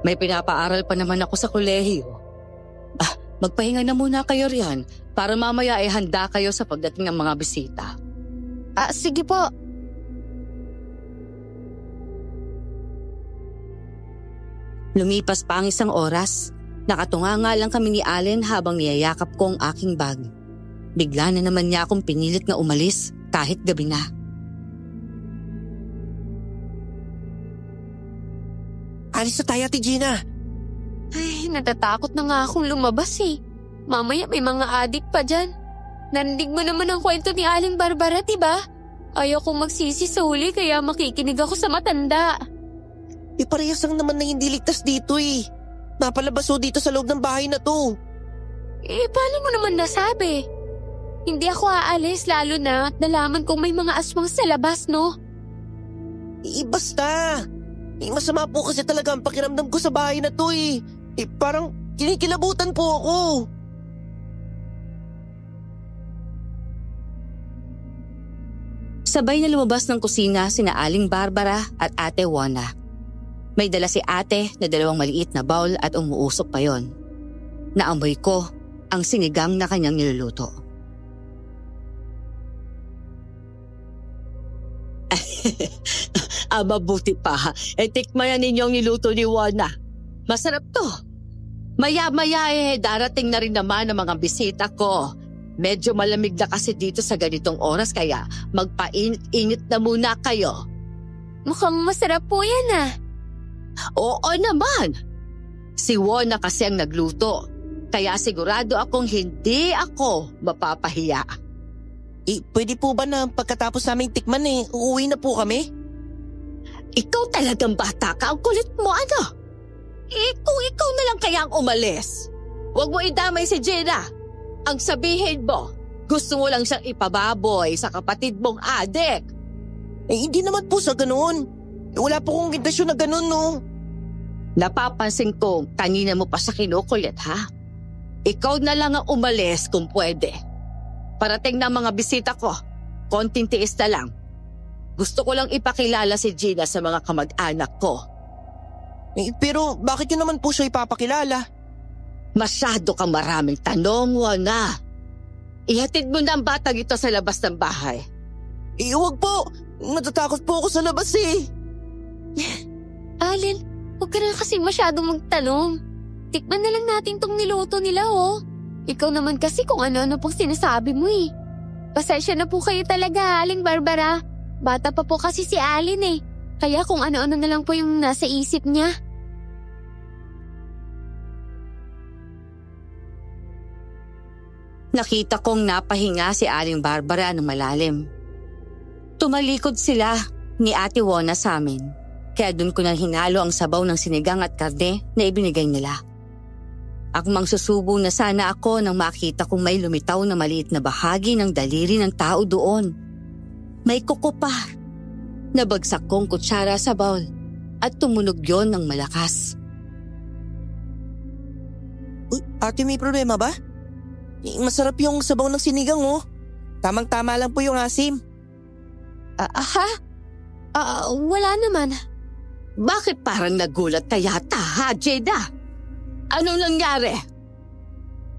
S2: May pinapaaral pa naman ako sa kolehiyo. Magpahinga na muna kayo riyan para mamaya ay handa kayo sa pagdating ng mga bisita.
S5: Sige po.
S3: Lumipas pa ang isang oras. Nakatunganga lang kami ni Allen habang niyayakap ko ang aking bag. Bigla na naman niya akong pinilit na umalis kahit gabi na.
S1: Alis na tayo, Ate Gina.
S5: Ay, natatakot na nga akong lumabas eh. Mamaya may mga adik pa dyan. Narinig mo naman ang kwento ni Aling Barbara, diba? Ayaw kong magsisi sa huli kaya makikinig ako sa matanda.
S1: Parehas lang naman na hindi ligtas dito eh. Napalabaso dito sa loob ng bahay na to.
S5: Paano mo naman nasabi? Hindi ako aalis lalo na at nalaman kong may mga aswang sa labas, no?
S1: Basta. Masama po kasi talaga ang pakiramdam ko sa bahay na to eh. Parang kinikilabutan po ako.
S3: Sabay na lumabas ng kusina sina Aling Barbara at Ate Wona. May dala si ate na 2 maliit na bowl at umuusok pa yon. Naamoy ko ang sinigang na kanyang niluluto.
S2: Mabuti pa. Tikman ninyong niluto ni Wona. Masarap to. Maya-maya darating na rin naman ang mga bisita ko. Medyo malamig na kasi dito sa ganitong oras kaya magpainit-init na muna kayo.
S5: Mukhang masarap po yan
S2: Oo naman. Si Wona kasi ang nagluto. Kaya sigurado akong hindi ako mapapahiya.
S1: Pwede po ba na pagkatapos naming tikman uuwi na po kami?
S2: Ikaw talagang bata ka. Ang kulit mo kung ikaw na lang kaya ang umalis. Huwag mo idamay si Gina. Ang sabihin mo, gusto mo lang siyang ipababoy sa kapatid mong adik.
S1: Hindi naman po sa ganoon. Wala po kong intention na ganoon, no?
S2: Napapansin ko, kanina mo pa siya kinukulit, ha? Ikaw na lang ang umalis kung pwede. Parating na mga bisita ko, konting tiis na lang. Gusto ko lang ipakilala si Gina sa mga kamag-anak ko.
S1: Pero bakit yun naman po siya ipapakilala?
S2: Masyado kang maraming tanong, Wona. Ihatid mo na ang batang ito sa labas ng bahay.
S1: Huwag po. Natatakot po ako sa labas
S5: Allen, huwag ka na kasi masyadong magtanong. Tikman na lang natin tong niluto nila, Ikaw naman kasi kung ano-ano pong sinasabi mo Pasensya na po kayo talaga, Aling Barbara. Bata pa po kasi si Allen Kaya kung ano-ano na lang po yung nasa isip niya.
S3: Nakita kong napahinga si Aling Barbara ng malalim. Tumalikod sila ni Ate Wona sa amin. Kaya doon ko na hinalo ang sabaw ng sinigang at karne na ibinigay nila. Akmang susubo na sana ako nang makita kong may lumitaw na maliit na bahagi ng daliri ng tao doon. May kuko pa. Nabagsak kong kutsara sa bowl at tumunog yon ng malakas.
S1: Ate, may problema ba? Masarap yung sabaw ng sinigang, Tamang-tama lang po yung asim.
S5: Wala naman.
S2: Bakit parang nagulat ka yata, ha, Jada? Anong nangyari?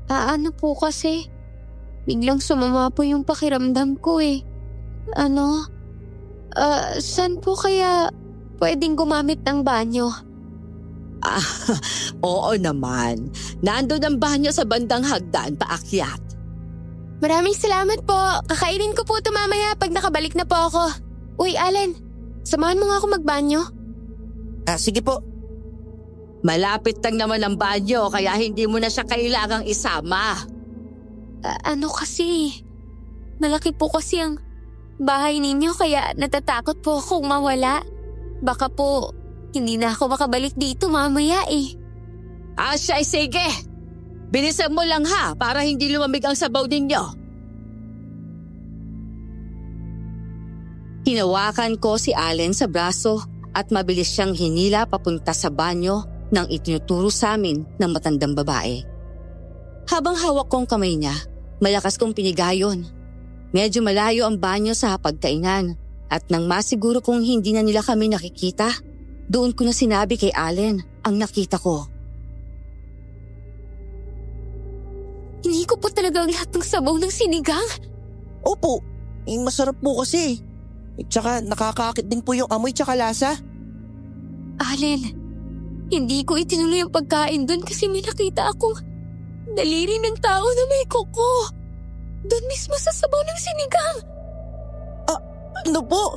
S5: Ano po kasi? Biglang sumama po yung pakiramdam ko Saan po kaya pwedeng gumamit ng banyo?
S2: Oo naman. Nandun ang banyo sa bandang hagdan paakyat.
S5: Maraming salamat po. Kakainin ko po ito mamaya pag nakabalik na po ako. Uy, Allen, samahan mo nga ako magbanyo.
S1: Sige po.
S2: Malapit lang naman ang banyo kaya hindi mo na siya kailangang isama.
S5: Kasi? Malaki po kasi ang bahay ninyo kaya natatakot po akong mawala. Baka po hindi na ako makabalik dito mamaya
S2: Sige. Bilisan mo lang ha para hindi lumamig ang sabaw ninyo.
S3: Hinawakan ko si Allen sa braso at mabilis siyang hinila papunta sa banyo nang itinuturo sa amin ng matandang babae. Habang hawak kong kamay niya, malakas kong pinigayon. Medyo malayo ang banyo sa hapagkainan at nang masiguro kong hindi na nila kami nakikita, doon ko na sinabi kay Allen ang nakita ko.
S5: Hindi ko po talaga ang lahat ng sabaw ng sinigang.
S1: Opo, masarap po kasi. Tsaka nakakakit din po yung amoy tsaka lasa.
S5: Allen, hindi ko itinuloy ang pagkain doon kasi may nakita akong daliri ng tao na may kuko. Doon mismo sa sabaw ng sinigang.
S1: Ano po?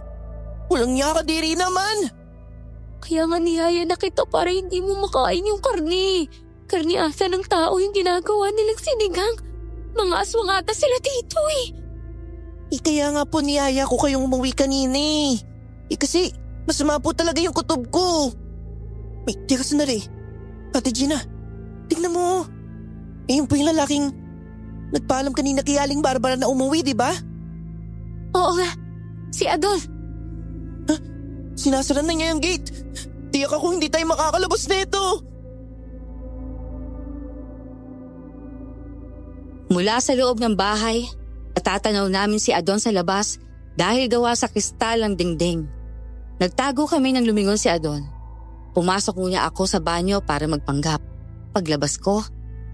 S1: Walang niya kadiri naman.
S5: Kaya nga niyaya na kita para hindi mo makain yung karni. Karniasa ng tao yung ginagawa nilang sinigang. Mga aswang ata sila dito
S1: Kaya nga po niyaya ko kayong umuwi kanina kasi masama po talaga yung kutob ko. Teka sandali. Ate Gina, tignan mo. Yun po yung lalaking nagpaalam kanina kay Aling Barbara na umuwi, di ba?
S5: Oo nga, si Adol.
S1: Sinasara na niya yung gate. Tiyak ako hindi tayo makakalabas nito.
S3: Mula sa loob ng bahay, natatanaw namin si Adon sa labas dahil gawa sa kristal ang dingding. Nagtago kami nang lumingon si Adon. Pumasok muna ako sa banyo para magpanggap. Paglabas ko,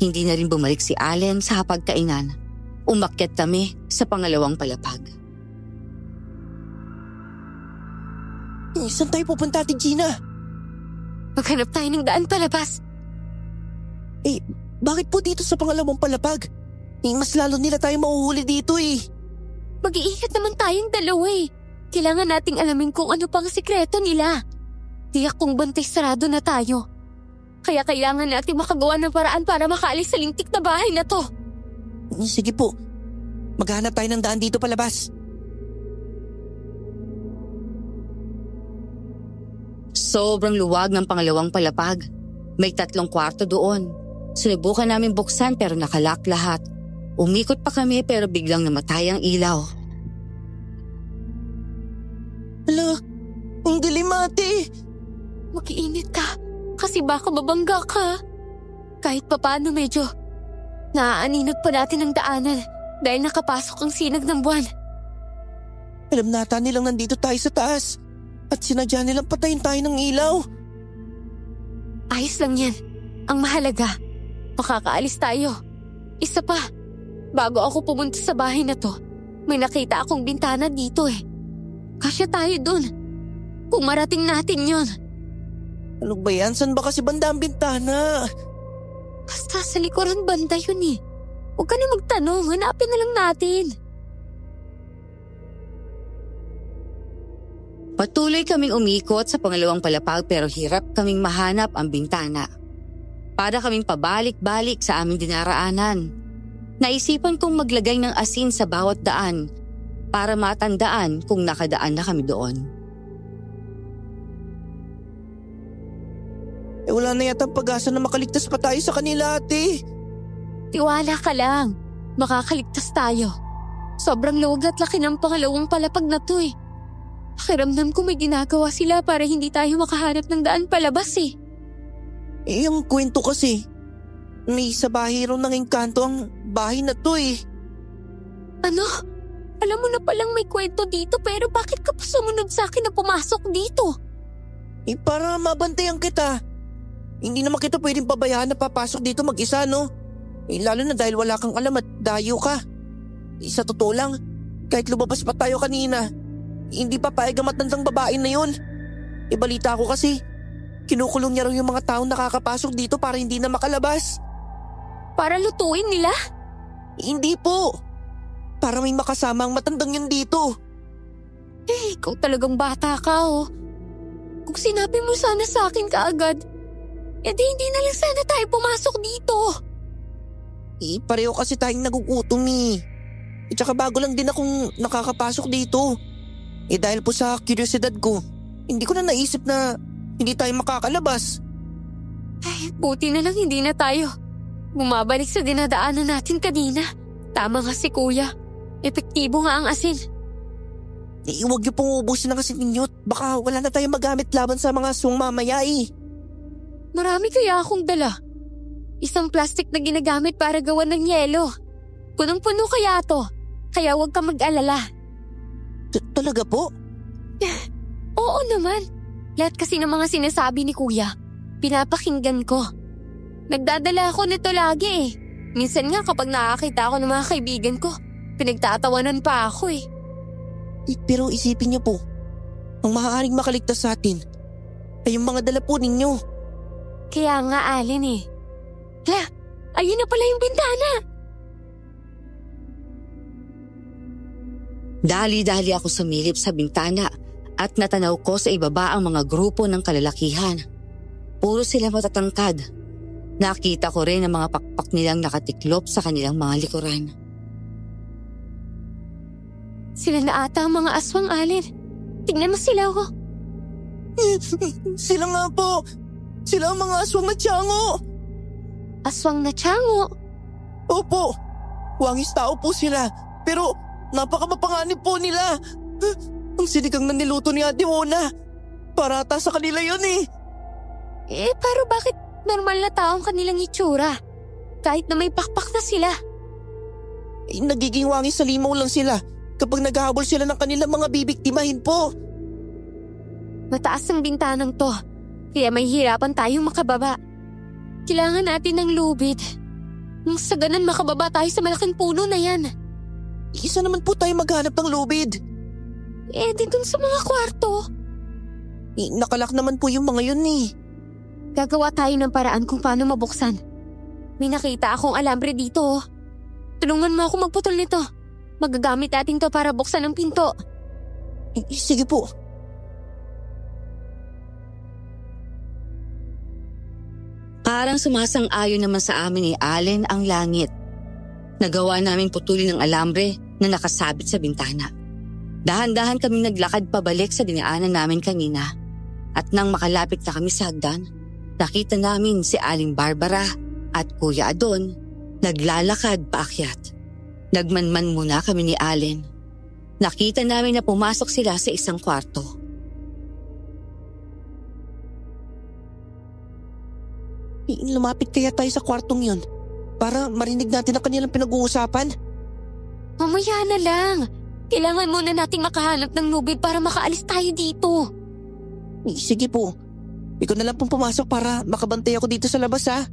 S3: hindi na rin bumalik si Allen sa hapagkainan. Umakyat kami sa pangalawang palapag.
S1: Saan tayo pupunta, Ate Gina?
S5: Maghanap tayo ng daan palabas.
S1: Bakit po dito sa pangalawang palapag? Mas lalo nila tayo mauhuli dito eh.
S5: Mag-iingat naman tayong dalawa eh. Kailangan nating alamin kung ano pang sikreto nila. Tiyak kung bantay sarado na tayo. Kaya kailangan nating makagawa ng paraan para makaalis sa lintik na bahay na to.
S1: Sige po. Maghanap tayo ng daan dito palabas.
S3: Sobrang luwag ng pangalawang palapag. May 3 kwarto doon. Sinubukan namin buksan pero nakalak lahat. Umikot pa kami pero biglang namatay ang ilaw.
S1: Hala, ang dilim, Ate.
S5: Mag-iinit ka kasi baka mabangga ka. Kahit papaano medyo naaaninag pa natin ang daanan dahil nakapasok ang sinag ng buwan.
S1: Alam nata nilang nandito tayo sa taas at sinadya nilang patayin tayo ng ilaw.
S5: Ayos lang yan. Ang mahalaga, makakaalis tayo. Isa pa, bago ako pumunta sa bahay na to, may nakita akong bintana dito eh. Kasya tayo dun. Kung marating natin yon.
S1: Ano ba yan? Saan ba kasi banda ang bintana?
S5: Basta sa likuran banda yun eh. Huwag ka na magtanong, hanapin na lang natin.
S3: Patuloy kaming umikot sa pangalawang palapag pero hirap kaming mahanap ang bintana. Para kaming pabalik-balik sa aming dinaraanan. Naisipan kong maglagay ng asin sa bawat daan para matandaan kung nakadaan na kami doon.
S1: Wala na yata ang pag-asa na makaligtas pa tayo sa kanila, Ate.
S5: Tiwala ka lang. Makakaligtas tayo. Sobrang luwag at laki ng pangalawang palapag na to eh. Pakiramdam ko may ginagawa sila para hindi tayo makahanap ng daan palabas eh.
S1: Yung kwento kasi, may sa bahay raw ng engkanto ang bahay na to eh.
S5: Ano? Alam mo na palang may kwento dito pero bakit ka pa sumunod sa akin na pumasok dito?
S1: Para mabantayan kita. Hindi naman kita pwedeng pabayaan na papasok dito mag-isa, no? Lalo na dahil wala kang alam at dayo ka. Sa totoo lang, kahit lumabas pa tayo kanina, hindi pa paig ang matandang babae na yun. Balita ko kasi, kinukulong niya raw yung mga taong nakakapasok dito para hindi na makalabas.
S5: Para lutuin nila?
S1: Hindi po. Para may makasama ang matandang yun dito.
S5: Ikaw talagang bata ka oh. Kung sinabi mo sana sa akin kaagad, hindi na lang sana tayo pumasok dito.
S1: Pareho kasi tayong nagugutom eh. Tsaka bago lang din akong nakakapasok dito. Dahil po sa kuryosidad ko, hindi ko na naisip na hindi tayo makakalabas.
S5: Buti na lang hindi na tayo bumabalik sa dinadaanan natin kanina. Tama nga si Kuya. Epektibo nga ang asin.
S1: Huwag niyo pong ubusin ang asin ninyo. Baka wala na tayong magamit laban sa mga aswang mamaya eh.
S5: Marami kaya akong dala. Isang plastic na ginagamit para gawa ng yelo. Punong-puno kaya to. Kaya huwag ka mag-alala.
S1: Talaga po?
S5: Oo naman. Lahat kasi ng mga sinasabi ni Kuya, pinapakinggan ko. Nagdadala ako nito lagi eh. Minsan nga kapag nakakita ako ng mga kaibigan ko, pinagtatawanan pa ako eh.
S1: Pero isipin niyo po, ang maaaring makaligtas sa atin ay yung mga dala po ninyo.
S5: Kaya nga Allen eh. Ayun na pala yung bintana.
S3: Dali-dali ako sumilip sa bintana at natanaw ko sa ibaba ang mga grupo ng kalalakihan. Puro sila matatangkad. Nakita ko rin ang mga pakpak nilang nakatiklop sa kanilang mga likuran.
S5: Sila na ata ang mga aswang, Allen. Tingnan mo sila oh.
S1: Sila nga po. Sila ang mga aswang na tiyango.
S5: Aswang na tiyango?
S1: Opo, wangis tao po sila. Pero napakamapanganib po nila. Ang sinigang na niluto ni Ate Wona. Parata sa kanila yun eh.
S5: Pero bakit normal na tao ang kanilang itsura? Kahit na may pakpak na sila.
S1: Nagiging wangis sa limaw lang sila kapag naghahabol sila ng kanilang mga bibiktimahin po.
S5: Mataas ang bintanang to, kaya may hirapan tayong makababa. Kailangan natin ng lubid. Nang sa ganan makababa tayo sa malaking puno na yan.
S1: Isa naman po tayo maghanap ng lubid.
S5: Di dun sa mga kwarto.
S1: Nakalak naman po yung mga yun eh.
S5: Gagawa tayo ng paraan kung paano mabuksan. May nakita akong alambre dito. Tulungan mo ako magputol nito. Magagamit natin to para buksan ang pinto.
S1: Sige po.
S3: Parang sumasang-ayon naman sa amin ni Allen ang langit. Nagawa namin putulin ng alambre na nakasabit sa bintana. Dahan-dahan kaming naglakad pabalik sa dinaanan namin kanina. At nang makalapit na kami sa hagdan, nakita namin si Aling Barbara at Kuya Adon naglalakad paakyat. Nagmanman muna kami ni Allen. Nakita namin na pumasok sila sa isang kwarto.
S1: Lumapit kaya tayo sa kwartong yun para marinig natin ang kanilang pinag-uusapan?
S5: Mamaya na lang. Kailangan muna nating makahanap ng lubid para makaalis tayo dito.
S1: Sige po. Ikaw na lang pong pumasok para makabantay ako dito sa labas ha.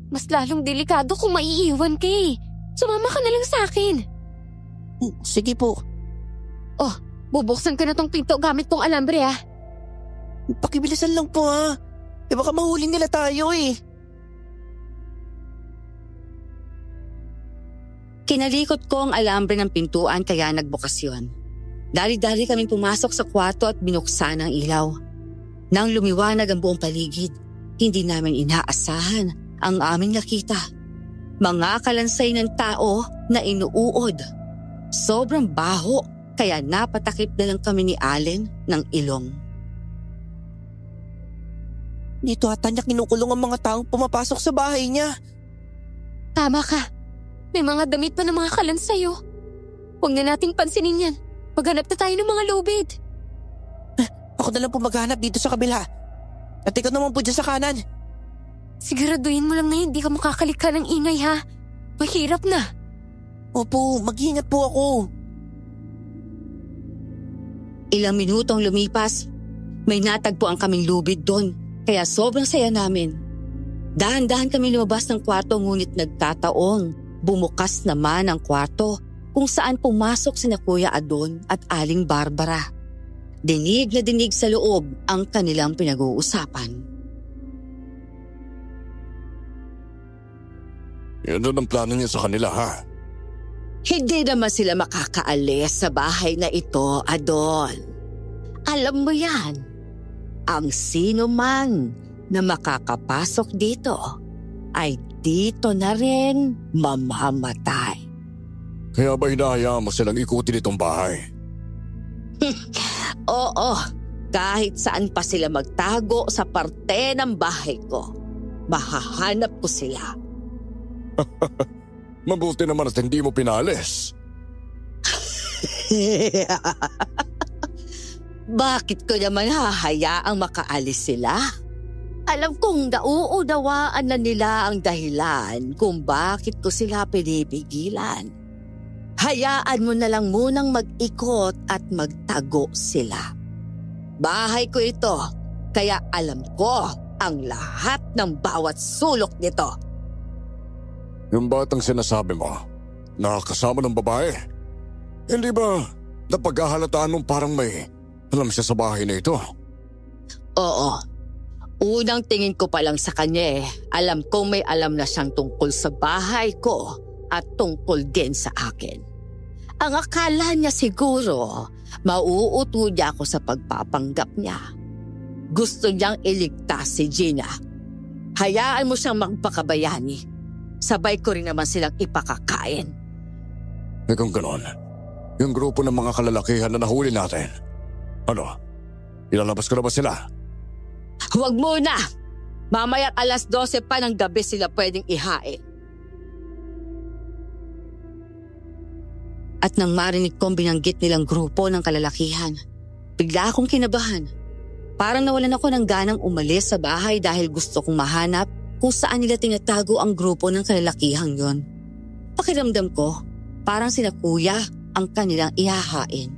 S5: Mas lalong delikado kung maiiwan ka eh. Sumama ka na lang sa akin.
S1: Sige po.
S5: Bubuksan ko na tong pinto gamit tong alambre ha.
S1: Pakibilisan lang po ha. Baka mahuli nila tayo eh.
S3: Kinalikot ko ang alambre ng pintuan kaya nagbukas yun. Dali-dali kaming pumasok sa kwarto at binuksan ang ilaw. Nang lumiwanag ang buong paligid, hindi namin inaasahan ang aming nakita. Mga kalansay ng tao na inuuod. Sobrang baho kaya napatakip na lang kami ni Allen ng ilong.
S1: Dito ata niya kinukulong ang mga taong pumapasok sa bahay niya.
S5: Tama ka. May mga damit pa ng mga kalansayo. Huwag na nating pansinin yan. Maghanap na tayo ng mga lubid.
S1: Ako na lang po maghanap dito sa kabila. At ikaw naman po dyan sa kanan.
S5: Siguraduhin mo lang na hindi ka makakalikha ng ingay ha. Mahirap na.
S1: Opo, mag-iingat po ako.
S3: Ilang minutong lumipas, may natagpo ang kaming lubid doon. Kaya sobrang saya namin. Dahan-dahan kami lumabas ng kwarto ngunit nagkataong bumukas naman ang kwarto kung saan pumasok sina Kuya Adon at Aling Barbara. Dinig na dinig sa loob ang kanilang pinag-uusapan.
S7: Yan doon ang plano niya sa kanila ha.
S2: Hindi naman sila makakaalis sa bahay na ito, Adon. Alam mo yan. Ang sino man na makakapasok dito ay dito na rin mamamatay.
S7: Kaya ba hinahayaan mo silang ikutin itong bahay?
S2: Oo, kahit saan pa sila magtago sa parte ng bahay ko, mahahanap ko sila.
S7: Mabuti naman at hindi mo pinalis.
S2: Bakit ko naman hahayaang makaalis sila? Alam kong nauunawaan na nila ang dahilan kung bakit ko sila pinipigilan. Hayaan mo na lang munang mag-ikot at magtago sila. Bahay ko ito, kaya alam ko ang lahat ng bawat sulok nito.
S7: Yung batang sinasabi mo, nakakasama ng babae. Hindi ba napaghahalataan mong parang may alam siya sa bahay na ito?
S2: Oo. Unang tingin ko pa lang sa kanya alam kong may alam na siyang tungkol sa bahay ko at tungkol din sa akin. Ang akala niya siguro, mauuto niya ako sa pagpapanggap niya. Gusto niyang iligtas si Gina. Hayaan mo siyang magpakabayani. Sabay ko rin naman silang ipakakain.
S7: Kung ganon, yung grupo ng mga kalalakihan na nahuli natin, ilalabas ko na ba sila?
S2: Huwag muna! Mamaya 12:00 pa ng gabi sila pwedeng ihain.
S3: At nang marinig kong binanggit nilang grupo ng kalalakihan, bigla akong kinabahan. Parang nawalan ako ng ganang umalis sa bahay dahil gusto kong mahanap kung saan nila tinatago ang grupo ng kalalakihang yon. Pakiramdam ko, parang sina kuya ang kanilang ihahain.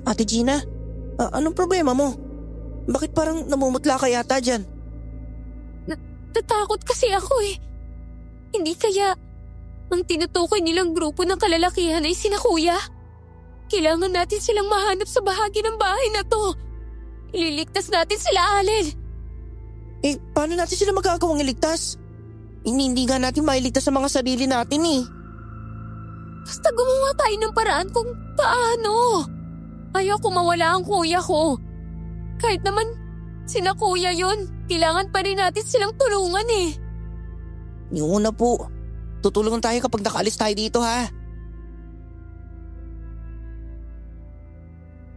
S1: Ate Gina, anong problema mo? Bakit parang namumutla ka yata dyan?
S5: Natakot kasi ako eh. Hindi kaya ang tinutukoy nilang grupo ng kalalakihan ay sina kuya? Kailangan natin silang mahanap sa bahagi ng bahay na to. Ililigtas natin sila, Allen.
S1: Paano natin sila magagawang iligtas? Hindi nga natin mailigtas sa mga sarili natin eh.
S5: Basta gumawa tayo ng paraan kung paano. Ayaw ko mawala ang kuya ko. Kahit naman sina kuya yon, kailangan pa rin natin silang tulungan eh.
S1: Yung una po, tutulungan tayo kapag nakaalis tayo dito ha.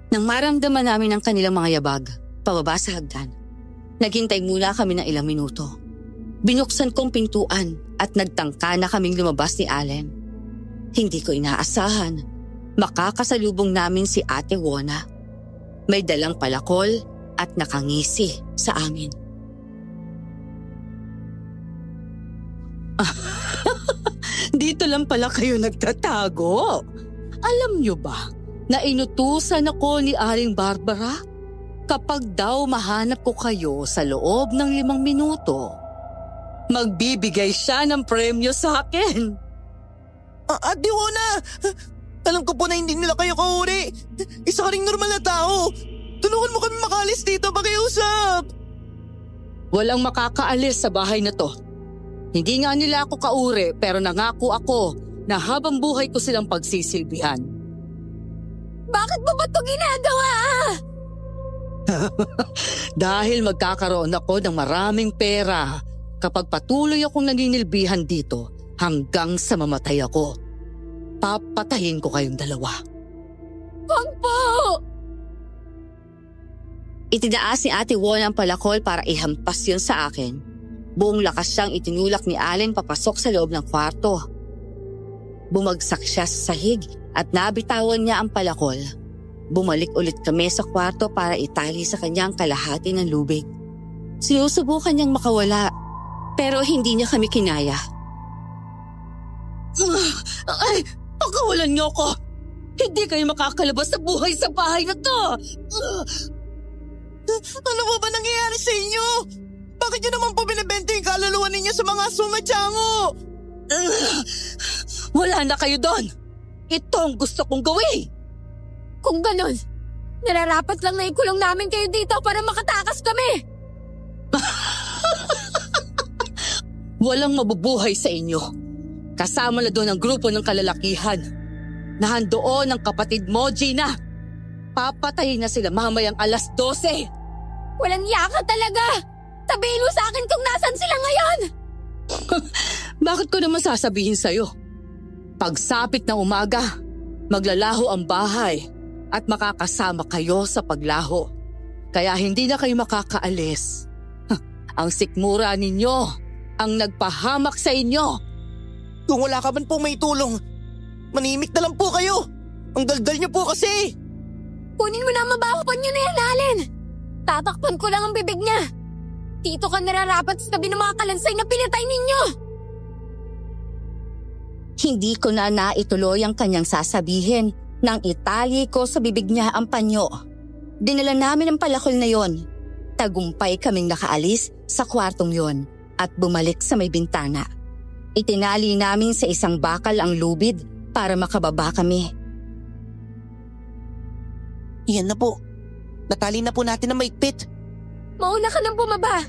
S3: Nang maramdaman namin ang kanilang mga yabag, pababa sa hagdan, naghintay muna kami ng ilang minuto. Binuksan kong pintuan at nagtangka na kaming lumabas ni Allen. Hindi ko inaasahan, makakasalubong namin si Ate Wona. May dalang palakol at nakangisi sa amin. Dito lang pala kayo nagtatago. Alam niyo ba na inutusan ako ni Aling Barbara? Kapag daw mahanap ko kayo sa loob ng 5 minuto, magbibigay siya ng premyo sa akin.
S1: Ate Wona, alam ko po na hindi nila kayo kahuri. Isa ka ring normal na tao. Tulungan mo kami makaalis dito, pakiusap.
S3: Walang makakaalis sa bahay na to. Hindi nga nila ako kauri pero nangako ako na habang buhay ko silang pagsisilbihan.
S5: Bakit mo ba ito ginagawa?
S3: Dahil magkakaroon ako ng maraming pera kapag patuloy akong naninilbihan dito hanggang sa mamatay ako. Papatayin ko kayong dalawa.
S5: Wag po!
S3: Itinaas ni Ate Wona ang palakol para ihampas yun sa akin. Buong lakas siyang itinulak ni Allen papasok sa loob ng kwarto. Bumagsak siya sa sahig at nabitawan niya ang palakol. Bumalik ulit kami sa kwarto para itali sa kanyang kalahati ng lubig. Sinusubukan niyang makawala pero hindi niya kami kinaya. Ay, pakawalan niyo ako! Hindi kayo makakalabas sa buhay sa bahay na to!
S1: Ano ba nangyayari sa inyo? Bakit nyo naman po binibenta yung kaluluwa ninyo sa mga sumatsango?
S3: Wala na kayo doon! Ito ang gusto kong gawin!
S5: Kung ganun, nararapat lang na ikulong namin kayo dito para makatakas kami!
S3: Walang mabubuhay sa inyo. Kasama na doon ang grupo ng kalalakihan. Nahandoon ang kapatid mo, Gina. Papatayin na sila mamayang 12:00.
S5: Walang yaka talaga! Sabihin mo sa akin kung nasan sila ngayon!
S3: Bakit ko naman sasabihin sa'yo? Pagsapit ng umaga, maglalaho ang bahay at makakasama kayo sa paglaho. Kaya hindi na kayo makakaalis. Ang sikmura ninyo ang nagpahamak sa inyo.
S1: Kung wala ka man po may tulong, manimik na lang po kayo. Ang daldal niyo po kasi.
S5: Kunin mo na ang mabaho pa niyo na yan, Allen. Tatakpan ko lang ang bibig niya. Dito ka nararapat sa tabi ng mga kalansay na pinatay ninyo.
S3: Hindi ko na naituloy ang kanyang sasabihin nang itali ko sa bibig niya ang panyo. Dinala namin ang palakol na yon. Tagumpay kaming nakaalis sa kwartong yon at bumalik sa may bintana. Itinali namin sa isang bakal ang lubid para makababa kami.
S1: Yan na po. Natali na po natin ang maigpit.
S5: Mauna ka nang bumaba.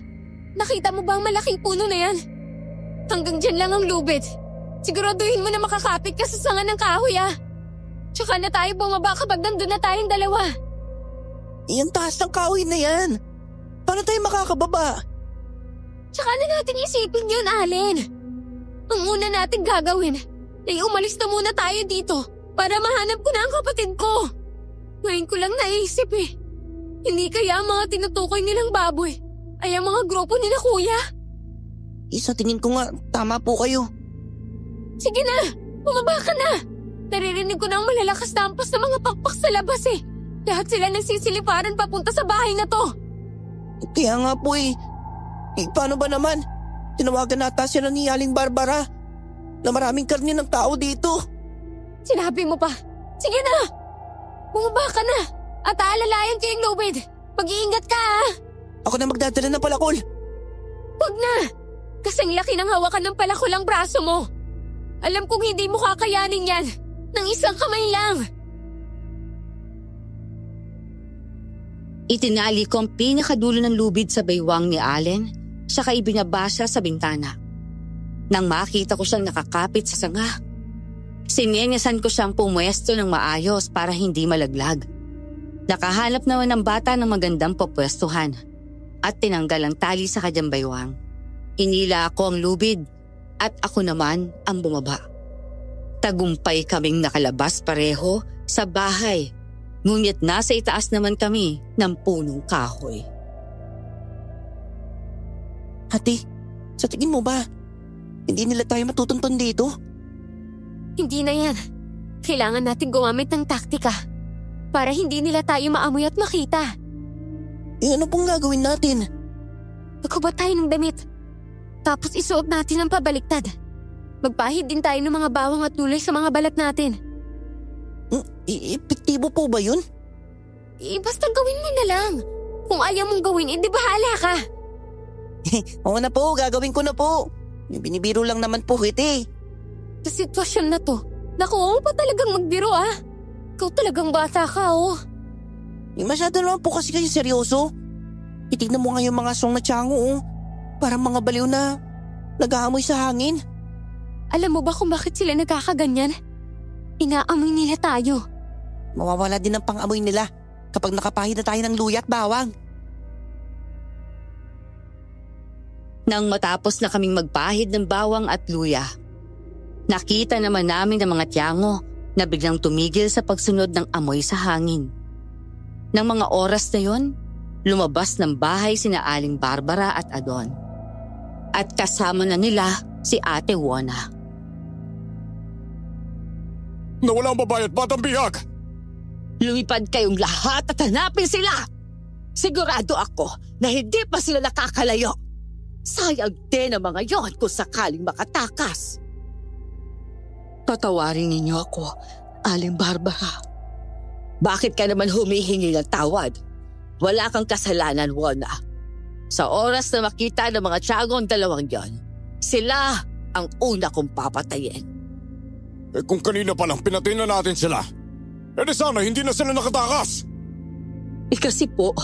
S5: Nakita mo ba ang malaking puno na yan? Hanggang dyan lang ang lubid. Siguraduhin mo na makakapit ka sa sanga ng kahoy ah. Tsaka na tayo bumaba kapag nandun na tayong dalawa.
S1: Yan taas ng kahoy na yan. Paano tayo makakababa?
S5: Tsaka na natin isipin yun, Allen. Ang una natin gagawin ay umalis na muna tayo dito para mahanap ko na ang kapatid ko. Ngayon ko lang naisip eh. Hindi kaya ang mga tinutukoy nilang baboy ay ang mga grupo nila kuya?
S1: Sa tingin ko nga, tama po kayo.
S5: Sige na! Bumaba ka na! Naririnig ko na ang malalakas na ampas ng mga pakpak sa labas eh. Lahat sila nagsisiliparan papunta sa bahay na to.
S1: Kaya nga po eh. Paano ba naman? Tinawagan nata siya ni Aling Barbara na maraming karne ng tao dito.
S5: Sinabi mo pa. Sige na! Bumaba ka na! At aalalayan ko yung lubid. Mag-iingat ka ah!
S1: Ako na magdadala ng palakol.
S5: Huwag na! Kasing laki ng hawakan ng palakol ang braso mo. Alam kong hindi mo kakayanin yan. Nang isang kamay lang.
S3: Itinali ko ang pinakadulo ng lubid sa baywang ni Allen, saka ibinaba siya sa bintana. Nang makita ko siyang nakakapit sa sanga, sinyenyasan ko siyang pumwesto ng maayos para hindi malaglag. Nakahanap naman ng bata ng magandang papwestuhan at tinanggal ang tali sa kanyang baywang. Inila ako ang lubid at ako naman ang bumaba. Tagumpay kaming nakalabas pareho sa bahay, ngunit nasa itaas naman kami ng punong kahoy.
S1: Ate, sa tingin mo ba, hindi nila tayo matutunton dito?
S5: Hindi na yan. Kailangan natin gumamit ng taktika para hindi nila tayo maamoy at makita.
S1: Ano pong gagawin natin?
S5: Maghubat tayo ng damit. Tapos isuot natin ang pabaliktad. Magpahid din tayo ng mga bawang at gulay sa mga balat natin.
S1: Epektibo po ba yun?
S5: Basta gawin mo na lang. Kung ayaw mong gawin, di bahala ka.
S1: Oo na po, gagawin ko na po. Binibiro lang naman po kita eh.
S5: Sa sitwasyon na to, naku, pa talagang magbiro ah. Ikaw talagang bata ka oh.
S1: Masyado naman po kasi kayo seryoso. Itignan mo nga yung mga aswang na tiyango oh. Parang mga baliw na nag-aamoy sa hangin.
S5: Alam mo ba kung bakit sila nagkakaganyan? Inaamoy nila tayo.
S1: Mawawala din ang pang-amoy nila kapag nakapahid na tayo ng luya at bawang.
S3: Nang matapos na kaming magpahid ng bawang at luya, nakita naman namin ang mga tiyango na biglang tumigil sa pagsunod ng amoy sa hangin. Nang mga oras na yon, lumabas ng bahay sina Aling Barbara at Adon. At kasama na nila si Ate Wona.
S7: Nawala ang babae at batang bihag!
S2: Lumipad kayong lahat at hanapin sila! Sigurado ako na hindi pa sila nakakalayo. Sayang din ang mga yon kung sakaling makatakas. Patawarin ninyo ako, Aling Barbara. Bakit ka naman humihingi ng tawad? Wala kang kasalanan, Wona. Sa oras na makita ng mga tiyago ang dalawang yon, sila ang una kong papatayin.
S7: Kung kanina pa lang pinatay na natin sila, di sana hindi na sila nakatakas.
S2: Kasi po,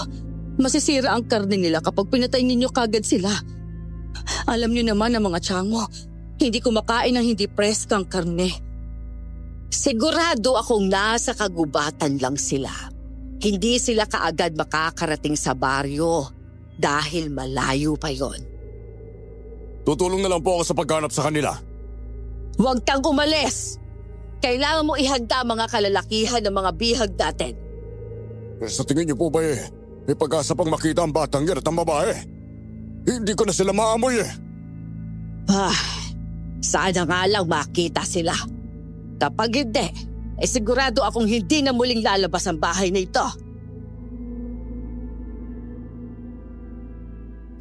S2: masisira ang karne nila kapag pinatay ninyo kagad sila. Alam niyo naman ang mga tiyango, hindi kumakain ng hindi preskang karne. Sigurado akong nasa kagubatan lang sila. Hindi sila kaagad makakarating sa baryo dahil malayo pa yon.
S7: Tutulong na lang po ako sa paghanap sa kanila.
S2: Huwag kang umalis! Kailangan mo ihanda mga kalalakihan ng mga bihag natin.
S7: Sa tingin niyo po ba may pag-asa pang makita ang batang yan at ang babae? Hindi ko na sila maamoy
S2: Sana nga lang makita sila. Kapag hindi, sigurado akong hindi na muling lalabas ang bahay na ito.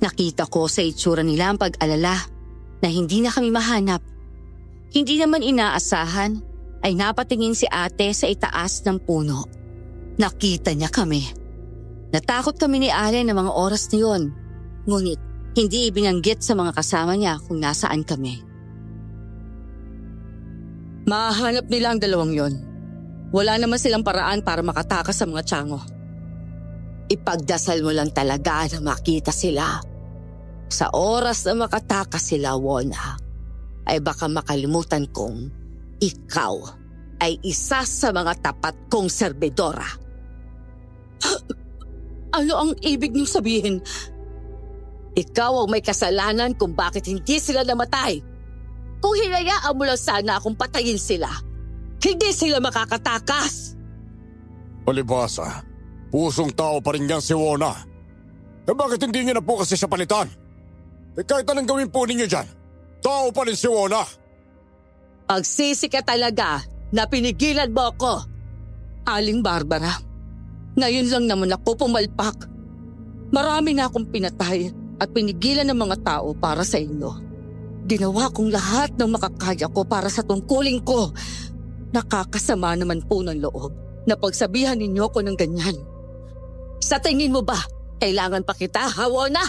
S3: Nakita ko sa itsura nila ang pag-alala na hindi na kami mahanap. Hindi naman inaasahan ay napatingin si ate sa itaas ng puno. Nakita niya kami. Natakot kami ni Allen ng mga oras na yun. Ngunit hindi ibinanggit sa mga kasama niya kung nasaan kami.
S2: Mahanap nila ang dalawang yon. Wala naman silang paraan para makatakas sa mga tiyango. Ipagdasal mo lang talaga na makita sila. Sa oras na makatakas sila, Wona, ay baka makalimutan kong ikaw ay isa sa mga tapat kong serbidora. Ano ang ibig niyong sabihin? Ikaw ang may kasalanan kung bakit hindi sila namatay. Kung hinayaan mo lang sana akong patayin sila, hindi sila makakatakas.
S7: Palibhasa, pusong tao pa rin yan si Wona. Bakit hindi niya na po kasi siya palitan? Kahit anong gawin po ninyo dyan, tao pa rin si Wona.
S2: Pagsisi ka talaga na pinigilan mo ako. Aling Barbara, ngayon lang naman ako pumalpak. Marami na akong pinatay at pinigilan ng mga tao para sa inyo. Ginawa kong lahat ng makakaya ko para sa tungkulin ko. Nakakasama naman po ng loob na pagsabihan ninyo ko ng ganyan. Sa tingin mo ba, kailangan pa kita, Wona?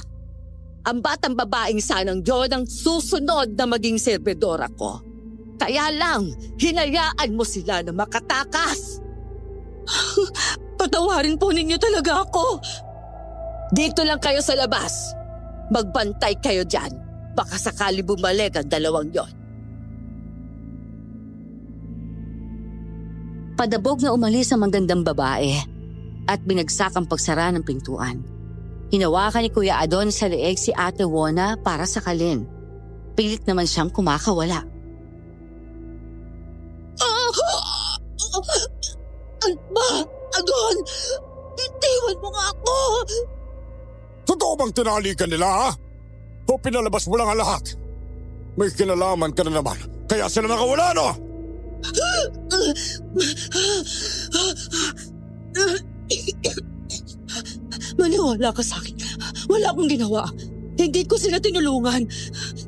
S2: Ang batang babaeng sanang yun ang susunod na maging serbedora ko. Kaya lang, hinayaan mo sila na makatakas. Patawarin po ninyo talaga ako. Dito lang kayo sa labas. Magbantay kayo dyan. Baka sakali bumalik ang dalawang yon.
S3: Padabog na umalis ang magandang babae at binagsak ang pagsara ng pintuan. Hinawakan ni Kuya Adon sa leeg si Ate Wona para sakalin. Pilit naman siyang kumakawala.
S2: Ba, Adon! Itiwan mo nga ako!
S7: Totoo bang tinali ka nila, ha? O pinalabas mo lang ang lahat? May kinalaman ka na naman, kaya sila nakawala, no?
S2: Maniwala ka sa akin. Wala akong ginawa. Hindi ko sila tinulungan.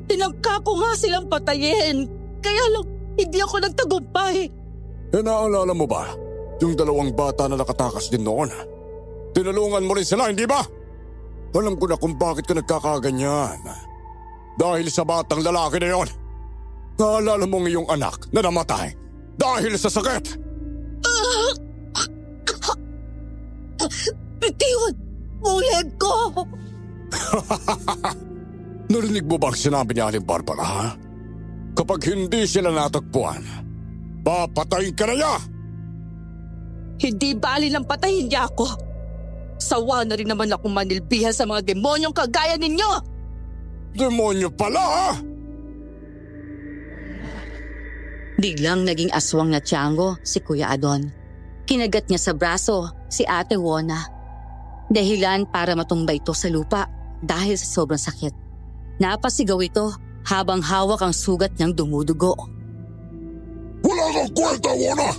S2: Tinangka ko nga silang patayin. Kaya lang, hindi ako nagtagumpay.
S7: Naalala mo ba? Yung dalawang bata na nakatakas din noon. Tinulungan mo rin sila, hindi ba? Alam ko na kung bakit ka nagkakaganyan. Dahil sa batang lalaki na yon. Naalala mo ngayong anak na namatay dahil sa sakit.
S2: Bitiwan mo leg ko!
S7: Narinig mo ba ang sinabi ni Aling Barbara, ha? Kapag hindi sila natagpuan, papatayin ka na niya!
S2: Hindi bali lang patayin niya ako. Sawa na rin naman akong manilbihan sa mga demonyong kagaya ninyo!
S7: Demonyo pala, ha?
S3: Biglang naging aswang na tiyango si Kuya Adon. Kinagat niya sa braso si Ate Wona. Dahilan para matumba ito sa lupa dahil sa sobrang sakit. Napasigaw ito habang hawak ang sugat niyang dumudugo.
S7: Wala kang kwenta, Wona!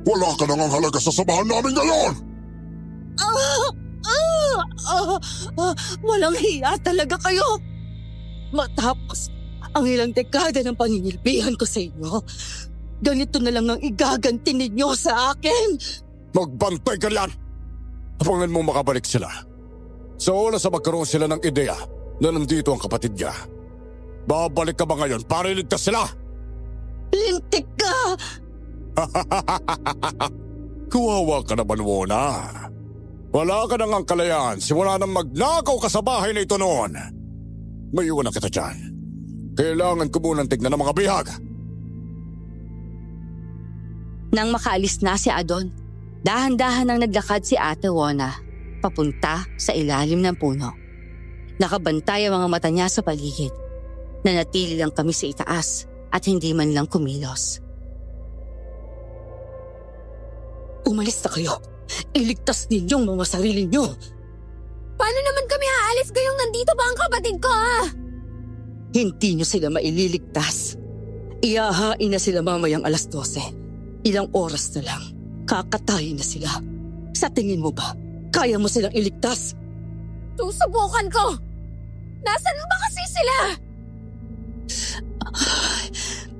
S7: Wala ka nang halaga sa samahan namin ngayon!
S2: Walang hiya talaga kayo! Matapos ang ilang dekada ng paninilbihan ko sa inyo, ganito na lang ang igaganti ninyo sa akin!
S7: Magbantay ka riyan! Abangan mo makabalik sila. Sa oras na magkaroon sila ng ideya na nandito ang kapatid niya, babalik ka ba ngayon para iligtas sila?
S2: Lintik ka!
S7: Kuwawa ka naman, Wona. Wala ka nang ang kalayaan simula nang magnakaw ka sa bahay na ito noon. May iwan na kita dyan. Kailangan ko munang tignan ng mga bihag.
S3: Nang makaalis na si Adon, dahan-dahan nang naglakad si Ate Wona papunta sa ilalim ng puno. Nakabantay ang mga mata niya sa paligid. Nanatili lang kami sa itaas at hindi man lang kumilos.
S2: Umalis na kayo. Iligtas ninyong mga sarili nyo.
S5: Paano naman kami aalis gayong nandito ba ang kapatid ko, ha?
S2: Hindi nyo sila maililigtas. Iyahain na sila mamayang 12:00. Ilang oras na lang. Kakatayin na sila. Sa tingin mo ba, kaya mo silang iligtas?
S5: Susubukan ko. Nasaan ba kasi sila?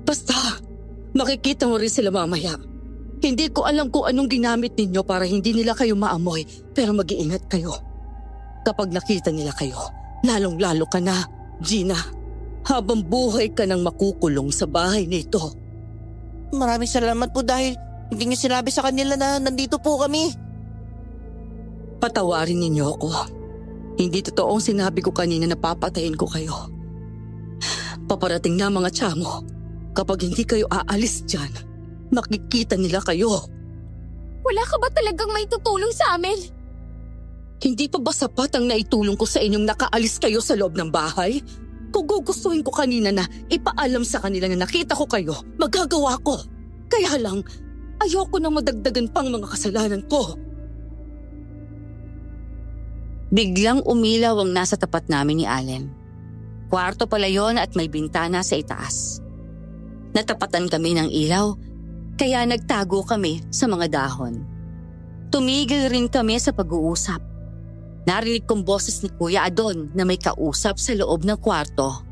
S2: Basta, makikita mo rin sila mamaya. Hindi ko alam kung anong ginamit ninyo para hindi nila kayo maamoy, pero mag-iingat kayo. Kapag nakita nila kayo, lalong-lalo ka na, Gina. Habang buhay ka nang makukulong sa bahay nito.
S1: Maraming salamat po dahil hindi niyo sinabi sa kanila na nandito po kami.
S2: Patawarin ninyo ako. Hindi totoong sinabi ko kanina na papatayin ko kayo. Paparating na mga tsamo. Kapag hindi kayo aalis dyan, makikita nila kayo.
S5: Wala ka ba talagang may tutulong sa amin?
S2: Hindi pa ba sapat ang naitulong ko sa inyong nakaalis kayo sa loob ng bahay? Kung gugustuhin ko kanina na ipaalam sa kanila na nakita ko kayo, magagawa ko. Kaya lang, ayoko nang madagdagan pang mga kasalanan ko.
S3: Biglang umilaw ang nasa tapat namin ni Allen. Kwarto pala yon at may bintana sa itaas. Natapatan kami ng ilaw, kaya nagtago kami sa mga dahon. Tumigil rin kami sa pag-uusap. Narinig kong boses ni Kuya Adon na may kausap sa loob ng kwarto.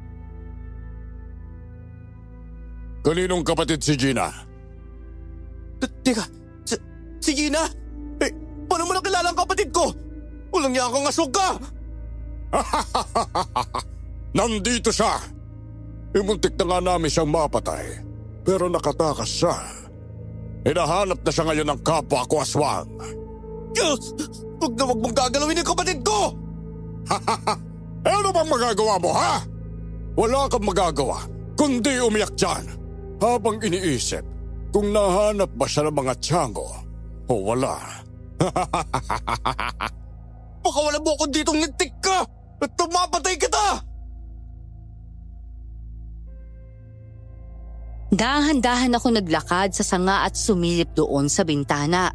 S7: Kaninong kapatid si Gina?
S6: Teka, si Gina? Eh, paano mo nakilala ang kapatid ko? Walang niya akong asog ka!
S7: Nandito siya! Imuntik na nga namin siyang mapatay, pero nakatakas siya. Hinahanap na siya ngayon ng kapwa ko aswang.
S6: Diyos! Huwag na huwag mong gagalawin ang kapatid ko!
S7: Ano bang magagawa mo, ha? Wala kang magagawa, kundi umiyak dyan habang iniisip kung nahanap ba siya ng mga tiyango o wala.
S6: Baka wala mo akong ditong nagtik ka at tumapatay kita!
S3: Dahan-dahan ako naglakad sa sanga at sumilip doon sa bintana.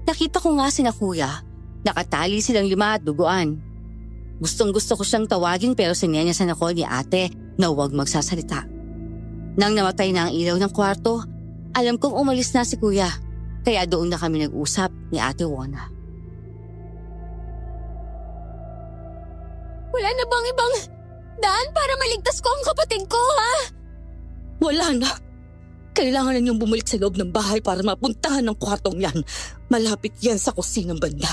S3: Nakita ko nga sina Kuya. Nakatali silang 5 at duguan. Gustong-gusto ko siyang tawagin pero sinenyasan ako ni ate na huwag magsasalita. Nang namatay na ang ilaw ng kwarto, alam kong umalis na si Kuya. Kaya doon na kami nag-usap ni Ate Wona.
S5: Wala na bang ibang daan para maligtas ko ang kapatid ko, ha?
S2: Wala na. Kailangan na niyong bumalik sa loob ng bahay para mapuntahan ang kwartong yan. Malapit yan sa kusinang banda.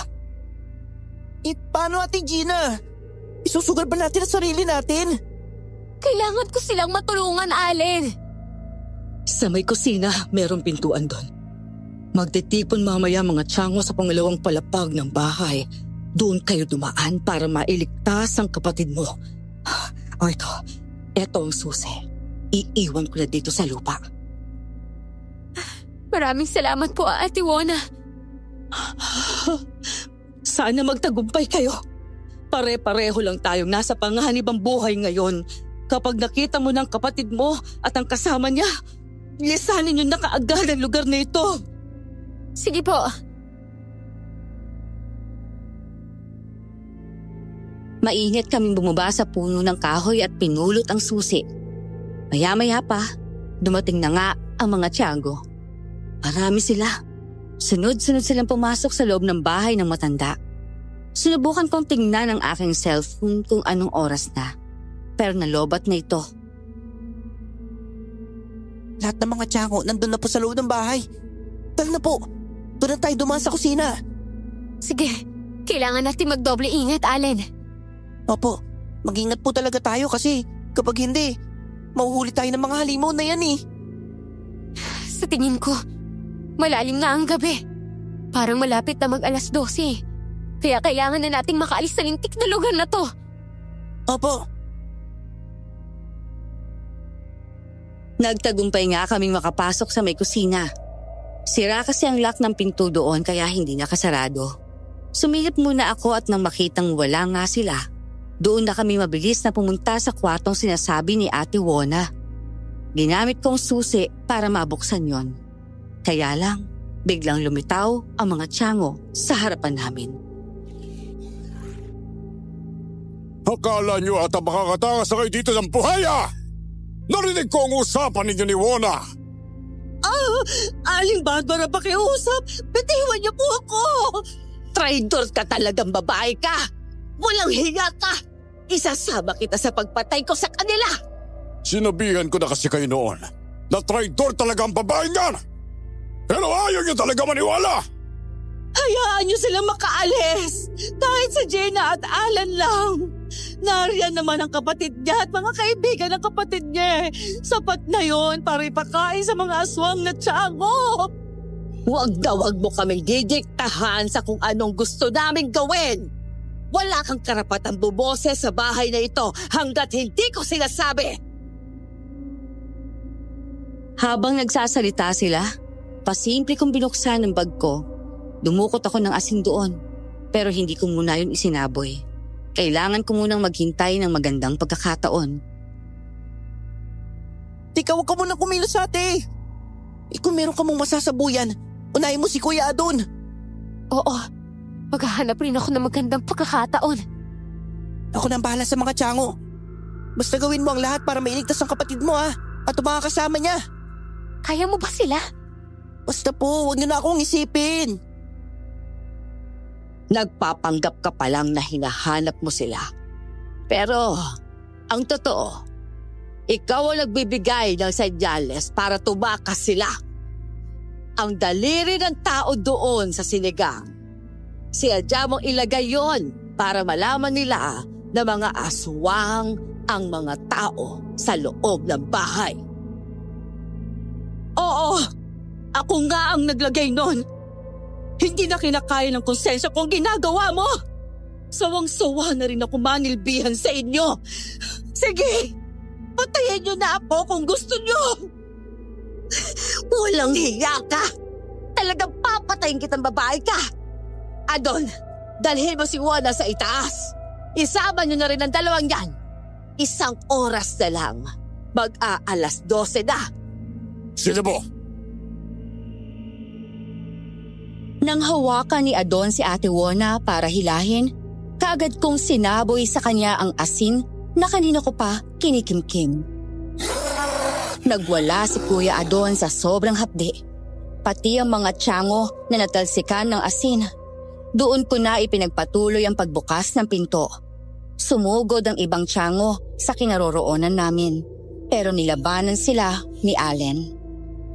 S1: Paano Ate Gina? Isusugal ba natin ang sarili natin?
S5: Kailangan ko silang matulungan, Allen.
S2: Sa may kusina, merong pintuan doon. Magtitipon mamaya mga tiyango sa pangalawang palapag ng bahay. Doon kayo dumaan para mailigtas ang kapatid mo. O ito ang susi. Iiwan ko na dito sa lupa.
S5: Maraming salamat po, Ate Wona.
S2: Sana magtagumpay kayo. Pare-pareho lang tayong nasa panganib ang buhay ngayon. Kapag nakita mo ng kapatid mo at ang kasama niya, lisanin niyo na kaagad ang lugar na ito.
S5: Sige po.
S3: Mainit kaming bumaba sa puno ng kahoy at pinulot ang susi. Maya-maya pa, dumating na nga ang mga tiyago. Marami sila. Sunod-sunod silang pumasok sa loob ng bahay ng matanda. Sinubukan kong tingnan ang aking cellphone kung anong oras na. Pero nalobat na ito.
S1: Lahat ng mga tiyango nandun na po sa loob ng bahay. Tara na po. Doon na tayo dumaan sa kusina.
S5: Sige, kailangan natin magdoble ingat, Allen.
S1: Opo, mag-ingat po talaga tayo kasi kapag hindi, mahuhuli tayo ng mga halimaw na yan eh.
S5: Sa tingin ko, malalim na ang gabi. Parang malapit na mag-alas 12. Kaya kailangan na nating makaalis sa lintik na lugar na to.
S1: Opo.
S3: Nagtagumpay nga kaming makapasok sa may kusina. Sira kasi ang lock ng pinto doon kaya hindi nakasarado. Sumilip muna ako at nang makitang wala nga sila, doon na kami mabilis na pumunta sa kwartong sinasabi ni Ate Wona. Ginamit kong susi para mabuksan yon. Kaya lang, biglang lumitaw ang mga tiyango sa harapan namin.
S7: Akala nyo ata makakatakas na kayo dito ng buhaya! Narinig ko ang usapan ninyo ni Wona!
S2: Aling Barbara, pakiusap! Bitiwan niyo po ako! Traidor ka talagang babae ka! Walang hiya ka! Isasama kita sa pagpatay ko sa kanila!
S7: Sinabihan ko na kasi kayo noon na traidor talaga ang babae niyan! Pero ayaw niyo talaga maniwala!
S2: Hayaan niyo silang makaalis! Kahit sa Jenna at Alan lang! Nariyan naman ang kapatid niya at mga kaibigan ng kapatid niya. Sapat na yon para ipakain sa mga aswang na tiyango. Huwag na huwag mo kaming didiktahan sa kung anong gusto naming gawin. Wala kang karapatang bumoses sa bahay na ito hanggat hindi ko sinasabi.
S3: Habang nagsasalita sila, pasimple kong binuksan ang bag ko. Dumukot ako ng asin doon, pero hindi ko muna yun isinaboy. Kailangan ko munang maghintay ng magandang pagkakataon.
S1: Tika, huwag ka munang kumilos ate. Kung meron ka mong masasabuyan, unahin mo si Kuya Adon.
S5: Oo, maghahanap rin ako ng magandang pagkakataon.
S1: Ako nang bahala sa mga tiyango. Basta gawin mo ang lahat para mailigtas ang kapatid mo at ang mga kasama niya.
S5: Kaya mo ba sila?
S1: Basta po, huwag niyo na akong isipin.
S2: Nagpapanggap ka pa lang na hinahanap mo sila. Pero, ang totoo, ikaw ang nagbibigay ng senyales para tumakas sila. Ang daliri ng tao doon sa sinigang. Siyadya mong ilagay yon para malaman nila na mga aswang ang mga tao sa loob ng bahay. Oo, ako nga ang naglagay nun. Hindi na kinakaya ng konsensya kung ginagawa mo. Sawang-sawa na rin ako manilbihan sa inyo. Sige, patayin niyo na ako kung gusto niyo. Walang hiya ka. Talagang papatayin kitang babae ka. Adon, dalhin mo si Juana sa itaas. Isama niyo na rin ang dalawang yan. 1 oras na lang. Mag-aalas 12 na.
S7: Sige po.
S3: Nang hawakan ni Adon si Ate Juana para hilahin, kaagad kong sinaboy sa kanya ang asin na kanina ko pa kinikimkim. Nagwala si Kuya Adon sa sobrang hapdi, pati ang mga tiyango na natalsikan ng asin. Doon ko na ipinagpatuloy ang pagbukas ng pinto. Sumugod ang ibang tiyango sa kinaroroonan namin, pero nilabanan sila ni Allen.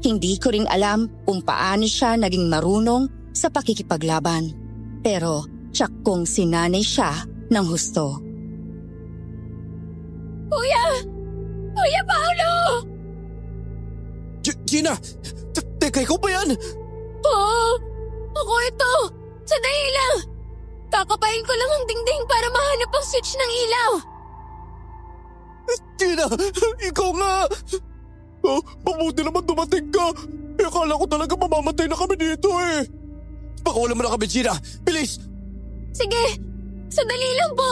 S3: Hindi ko ring alam kung paano siya naging marunong sa pakikipaglaban, pero tsak kong sinanay siya ng husto.
S5: Kuya Paolo!
S6: Gina! Teka, ikaw ba yan?
S5: Oo! Ako ito! Sandali lang! Kakapain ko lang ang dingding para mahanap ang switch ng ilaw!
S7: Gina, ikaw nga! Mabuti naman dumating ka! Akala ko talaga mamamatay na kami dito eh!
S6: Pakawalan mo na kami, Gina! Bilis!
S5: Sige! Sandali lang po!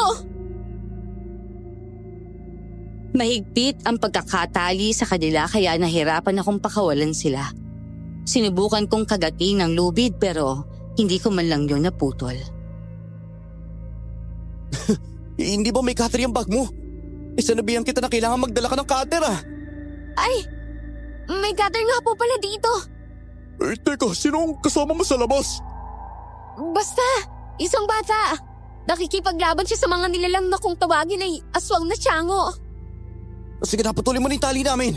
S3: Mahigpit ang pagkakatali sa kanila kaya nahirapan akong pakawalan sila. Sinubukan kong kagating ng lubid pero hindi ko man lang yun naputol.
S6: Hindi ba may cutter yung bag mo? Sanabihan kita na kailangan magdala ka ng cutter ah!
S5: Ay! May cutter nga po pala dito!
S7: Teka, sino ang kasama mo sa labas?
S5: Basta, isang bata. Nakikipaglaban siya sa mga nilalang na kung tawagin ay aswang na tiyango.
S6: Sige na, patuloy mo na yung tali namin.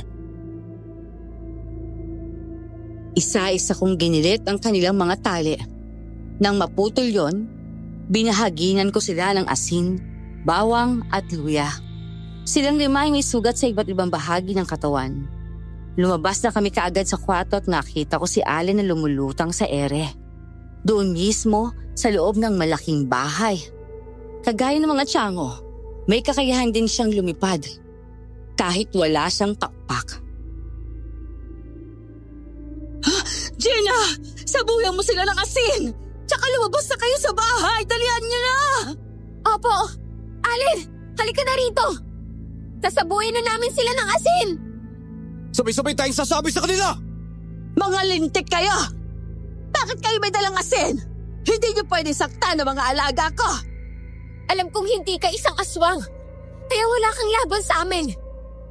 S3: Isa-isa kong ginilit ang kanilang mga tali. Nang maputol yon, binahaginan ko sila ng asin, bawang at luya. Silang 5 ay may sugat sa iba't ibang bahagi ng katawan. Lumabas na kami kaagad sa kwarto at nakita ko si Allen na lumulutang sa ere. Doon mismo sa loob ng malaking bahay. Kagaya ng mga tiyango, may kakayahan din siyang lumipad. Kahit wala siyang pakpak.
S2: Gina! Sabuyan mo sila ng asin! Tsaka lumabas na kayo sa bahay! Dalihan niyo na!
S5: Opo! Allen! Halika na rito! Sasabuhin na namin sila ng asin!
S6: Sabay-sabay tayong sasabi sa kanila!
S2: Mga lintik kayo! Bakit kayo may dalang asin? Hindi niyo pwede saktan ang mga alaga ko!
S5: Alam kong hindi ka isang aswang. Kaya wala kang laban sa amin.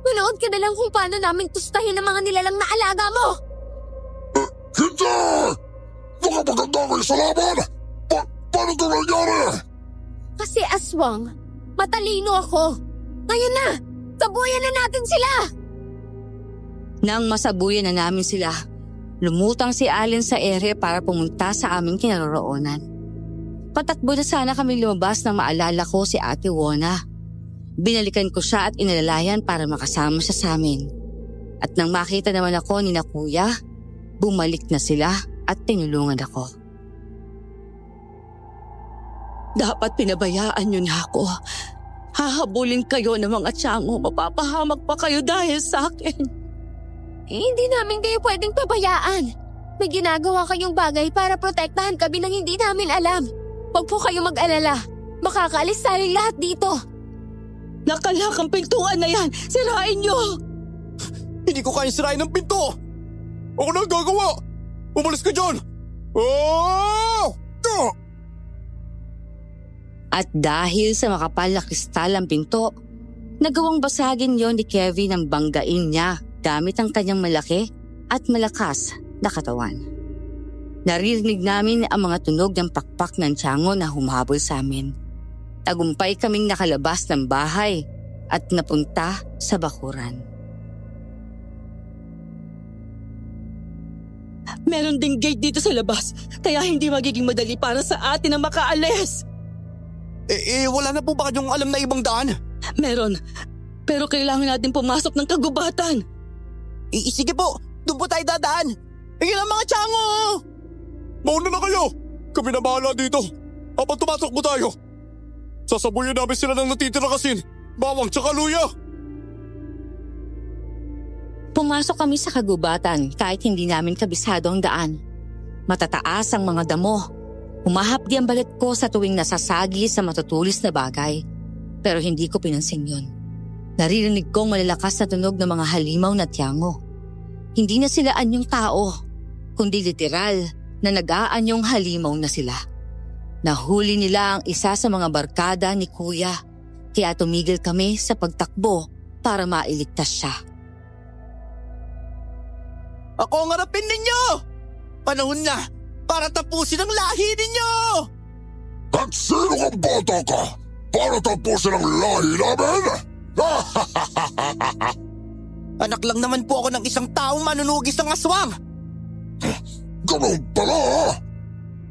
S5: Manood ka na lang kung paano namin tustahin ang mga nilalang na alaga mo!
S7: Hindi! Nakapaganda kayo sa laban! Paano ito nangyari?
S5: Kasi aswang, matalino ako. Ngayon na! Sabuyan na natin sila!
S3: Nang masabuyan na namin sila, lumutang si Allen sa ere para pumunta sa aming kinaroroonan. Patakbo na sana kami lumabas nang maalala ko si Ate Juana. Binalikan ko siya at inalalayan para makasama siya sa amin. At nang makita naman ako ni na Kuya, bumalik na sila at tinulungan ako.
S2: Dapat pinabayaan niyo na ako. Hahabulin kayo ng mga tiyango. Mapapahamak pa kayo dahil sa akin.
S5: Hindi namin kayo pwedeng pabayaan. May ginagawa kayong bagay para protektahan kami nang hindi namin alam. Huwag po kayo mag-alala. Makakaalis tayong lahat dito.
S2: Nakalak ang pintuan na yan. Sirain niyo!
S6: Hindi ko kaya sirain ng pinto!
S7: Ako na ang gagawa! Umalis ka dyan! Oh!
S3: At dahil sa makapal na kristal ang pinto, Nagawang basagin yon ni Kevin ang banggain niya gamit ang kanyang malaki at malakas na katawan. Naririnig namin ang mga tunog ng pakpak ng tiyango na humahabol sa amin. Tagumpay kaming nakalabas ng bahay at napunta sa bakuran.
S2: Meron ding gate dito sa labas, kaya hindi magiging madali para sa atin na makaalis.
S6: Wala na po ba kayong alam na ibang daan?
S2: Meron, pero kailangan natin pumasok ng kagubatan.
S1: Sige po, doon po tayo dadaan. Ayun ang mga tiyango!
S7: Mauna na kayo! Kami na bahala dito. Habang tumatakbo tayo. Sasabuyan namin sila ng natitira kasin, bawang tsaka luya.
S3: Pumasok kami sa kagubatan kahit hindi namin kabisado ang daan. Matataas ang mga damo. Humahapdi ang balat ko sa tuwing nasasagi sa matutulis na bagay. Pero hindi ko pinansin yun. Naririnig kong malalakas na tunog ng mga halimaw na tiyango. Hindi na sila anyong tao, kundi literal na nag-aanyong halimaw na sila. Nahuli nila ang isa sa mga barkada ni Kuya, kaya tumigil kami sa pagtakbo para mailigtas siya.
S1: Ako ang harapin ninyo! Panahon na para tapusin ang lahi ninyo!
S7: At sino kang bata ka para tapusin ang lahi namin?
S1: Anak lang naman po ako ng isang taong manunugis ng aswang!
S7: Ganun pala ha?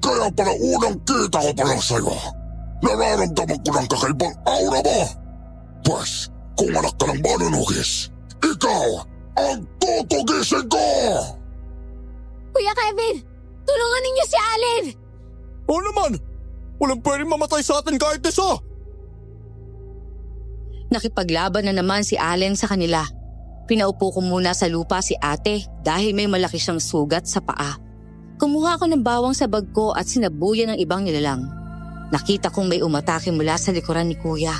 S7: Kaya pala unang kita ko pa lang sa'yo. Nararamdaman ko ng kakaibang aura mo. Pues, kung anak ka ng manunugis, ikaw ang tutugisin ko!
S5: Kuya Kevin, tulungan ninyo si Allen!
S7: Oo naman! Walang pwedeng mamatay sa atin kahit isa!
S3: Nakipaglaban na naman si Allen sa kanila. Pinaupo ko muna sa lupa si ate dahil may malaki siyang sugat sa paa. Kumuha ko ng bawang sa bag ko at sinabuyan ng ibang nilalang. Nakita kong may umatake mula sa likuran ni Kuya.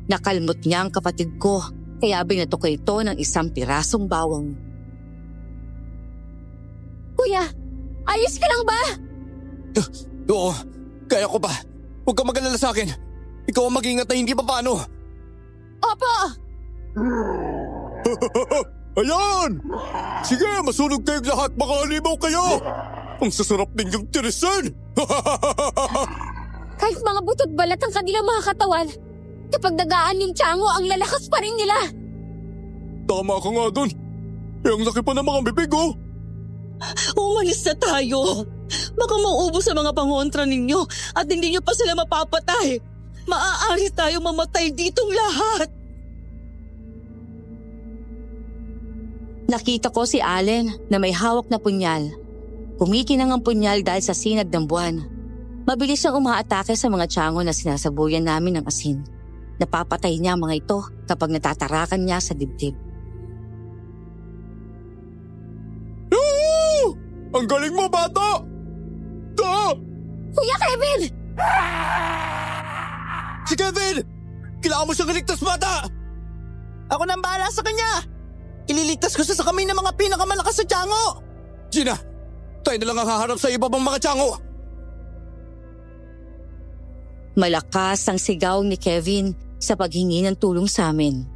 S3: Nakalmot niya ang kapatid ko, kaya binato ko ito ng isang pirasong bawang.
S5: Kuya, ayos ka lang ba?
S6: Oo, kaya ko pa. Huwag kang mag-alala sa akin. Ikaw ang mag-ingat na hindi pa paano.
S5: Opo!
S7: Ayan! Sige, masunog kayong lahat, baka halimaw kayo! Ang sasarap ninyong tirisin!
S5: Kahit mga butot balat ang kanilang mga katawan, kapag nagaan yung tiyango, ang lalakas pa rin nila.
S7: Tama ka nga dun. Ang laki pa ng mga bibig, oh!
S2: Umalis na tayo. Baka maubos sa mga pangontra ninyo at hindi nyo pa sila mapapatay. Maaari tayong mamatay ditong lahat.
S3: Nakita ko si Allen na may hawak na punyal. Kumikinang ang punyal dahil sa sinag ng buwan. Mabilis siyang umaatake sa mga tiyango na sinasabuyan namin ng asin. Napapatay niya ang mga ito kapag natatarakan niya sa dibdib.
S7: Ang galing mo, bata!
S5: Kuya Kevin!
S1: Si Kevin! Kailangan mo siyang iligtas, bata! Ako nang bahala sa kanya! Ililigtas ko siya sa kamay ng mga pinakamalakas sa tiyango!
S6: Gina, tayo na lang ang haharap sa iba pang mga tiyango.
S3: Malakas ang sigaw ni Kevin sa paghingi ng tulong sa amin.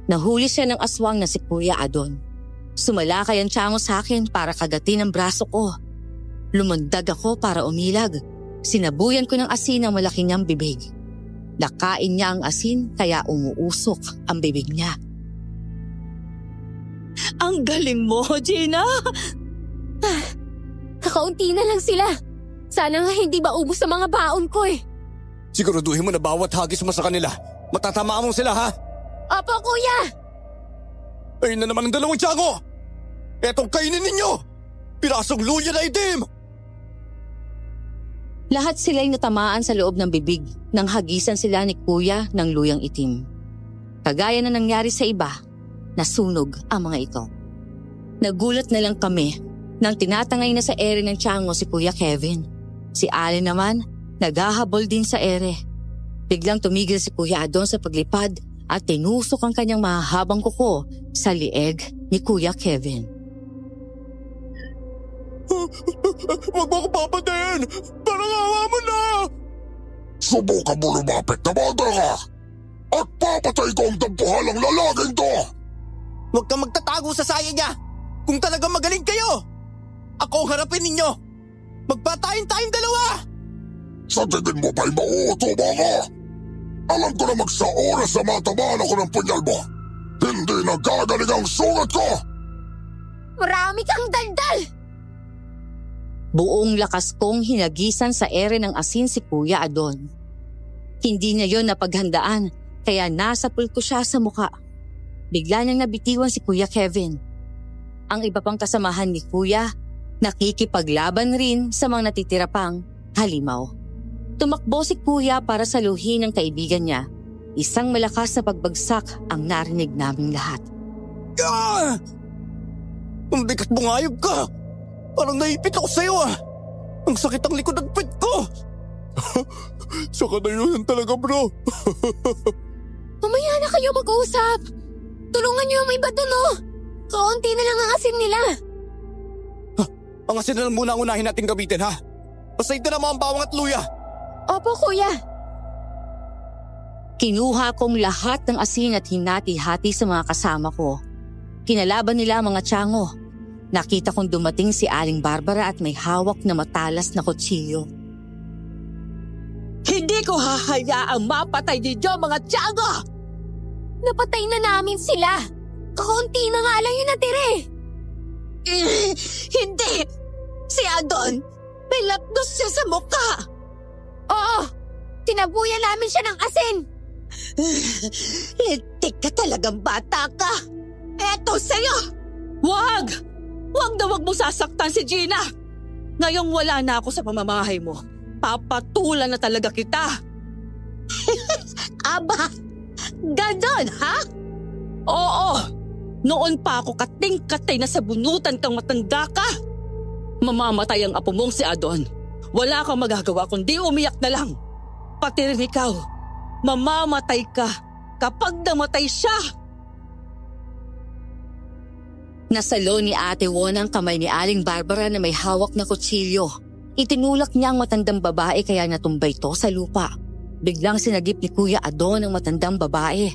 S3: Nahuli siya ng aswang na si Kuya Adon. Sumalakay ang tiyango sa akin para kagatin ang braso ko. Lumundag ako para umilag. Sinabuyan ko ng asin ang malaki niyang bibig. Nakain niya ang asin kaya umuusok ang bibig niya.
S2: Ang galing mo, Gina!
S5: Kakaunti na lang sila. Sana nga hindi maubos sa mga baon ko eh.
S6: Siguraduhin mo na bawat hagis mo sa kanila. Matatamaan mo sila, ha?
S5: Opo, Kuya!
S6: Ayun na naman ang dalawang tiyango! Etong kainin ninyo! Pirasong luya na itim!
S3: Lahat sila'y natamaan sa loob ng bibig nang hagisan sila ni Kuya ng luyang itim. Kagaya na nangyari sa iba, nasunog ang mga ito. Nagulat na lang kami nang tinatangay na sa ere ng tiyango si Kuya Kevin. Si Allen naman, naghahabol din sa ere. Biglang tumigil si Kuya Adon sa paglipad at tinusok ang kanyang mahahabang kuko sa lieg ni Kuya Kevin.
S7: Huwag mo akong papatayin! Parang awa mo na! Subukan mo lumapit na bata ka! at papatay ko ang dampuhalang lalaging to!
S1: Huwag kang magtatago sa saya niya! Kung talagang magaling kayo! Ako ang harapin ninyo! Magpatayin tayong dalawa!
S7: Sa tingin mo ba'y mauuto ba ako? Alam ko na sa oras na matamaan ako ng punyal mo, hindi na gagaling ang sugat ko!
S5: Marami kang daldal!
S3: Buong lakas kong hinagisan sa ere ng asin si Kuya Adon. Hindi niya yon napaghandaan, kaya nasapul ko siya sa muka. Bigla niyang nabitiwan si Kuya Kevin. Ang iba pang kasamahan ni Kuya, nakikipaglaban rin sa mga natitira pang halimaw. Tumakbo si Kuya para saluhin ang kaibigan niya. Isang malakas na pagbagsak ang narinig naming lahat.
S1: Ah! Ang bigat mong hayop ka! Parang naipit ako sa'yo ah! Ang sakit ang likod at pit ko!
S7: Sa kadayunan talaga, bro.
S5: Mamaya na kayo mag-usap. Tulungan niyo ang iba dun oh. Kaunti na lang ang asin nila.
S1: Ang asin na lang muna ang unahin natin gamitin ha! Pasayid na naman ang bawang at luya!
S5: Opo, kuya.
S3: Kinuha kong lahat ng asin at hinati-hati sa mga kasama ko. Kinalaban nila ang mga tiyango. Nakita kong dumating si Aling Barbara at may hawak na matalas na kutsilyo.
S2: Hindi ko hahayaang mapatay ninyo mga tiyango!
S5: Napatay na namin sila. Kaunti na nga lang yung natire.
S2: Hindi! Si Adon, may lapdos siya sa mukha!
S5: Oo, tinabuyan namin siya ng asin.
S2: Lintik ka talagang bata ka! Eto sa'yo! Wag! Wag na wag mo sasaktan si Gina! Ngayong wala na ako sa pamamahay mo, papatulan na talaga kita!
S3: Aba, ganon ha?
S2: Oo! Noon pa ako kating-katay na sabunutan kang matanda ka! Mamamatay ang apo mong si Adon. Wala kang magagawa kundi umiyak na lang. Pati rin ikaw, mamamatay ka kapag namatay siya!
S3: Nasalo ni Ate Wona ang kamay ni Aling Barbara na may hawak na kutsilyo. Itinulak niya ang matandang babae kaya natumbay ito sa lupa. Biglang sinagip ni Kuya Adon ang matandang babae.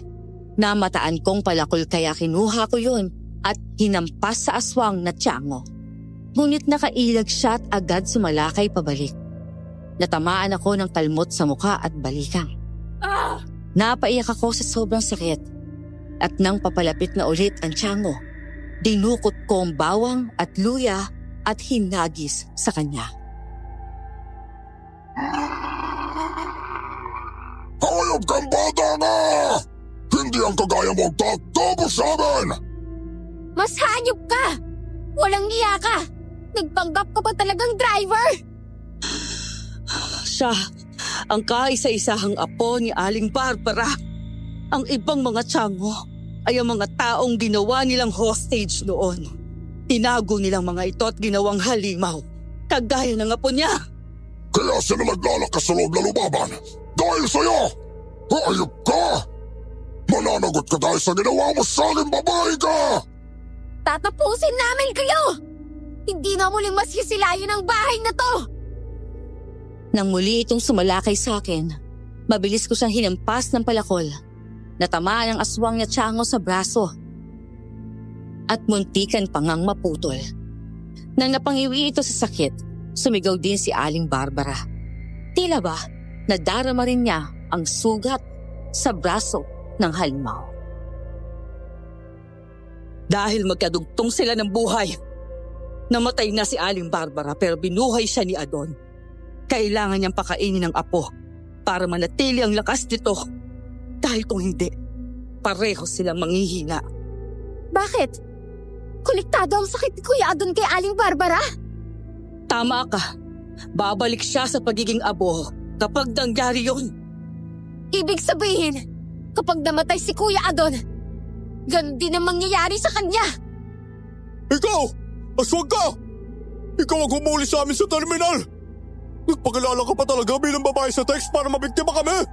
S3: Namataan kong palakol kaya kinuha ko yun at hinampas sa aswang na tiyango. Ngunit nakailag siya at agad sumalakay pabalik. Natamaan ako ng kalmot sa mukha at balikan. Napaiyak ako sa sobrang sakit. At nang papalapit na ulit ang tiyango, dinukot ko ang bawang at luya at hinagis sa kanya.
S7: Hayop kang bata na! Hindi ang kagaya mong tatapos sa amin!
S5: Mas hayop ka! Walang iya ka! Nagpanggap ka pa talagang driver!
S2: Siya ang kaisa-isahang apo ni Aling Barbara. Ang ibang mga tiyango ay ang mga taong ginawa nilang hostage noon. Tinago nilang mga ito at ginawang halimaw, kagaya ng apo niya.
S7: Kaya sila naglalakas sa loob na lumaban dahil sa'yo! Hayop ka! Mananagot ka dahil sa ginawa mo sa akin, babae ka!
S5: Tatapusin namin kayo! Hindi na muling masisilayan ang bahay na to!
S3: Nang muli itong sumalakay sa akin, mabilis ko siyang hinampas ng palakol. Natamaan ang aswang niya tiyango sa braso. At muntikan pangang maputol. Nang napangiwi ito sa sakit, sumigaw din si Aling Barbara. Tila ba, nadarama rin niya ang sugat sa braso ng halimaw.
S2: Dahil magkadugtong sila ng buhay, namatay na si Aling Barbara pero binuhay siya ni Adon. Kailangan niyang pakainin ng apo para manatili ang lakas nito. Dahil kung hindi, pareho silang manghihina.
S5: Bakit? Konektado ang sakit ni Kuya Adon kay Aling Barbara?
S2: Tama ka. Babalik siya sa pagiging abo kapag nangyari yun.
S5: Ibig sabihin, kapag namatay si Kuya Adon, ganun din ang mangyayari sa kanya.
S7: Ikaw! Aswag ka! Ikaw ang humuli sa amin sa terminal! Nagpakilala ka pa talaga bilang babae sa text para mabiktima kami!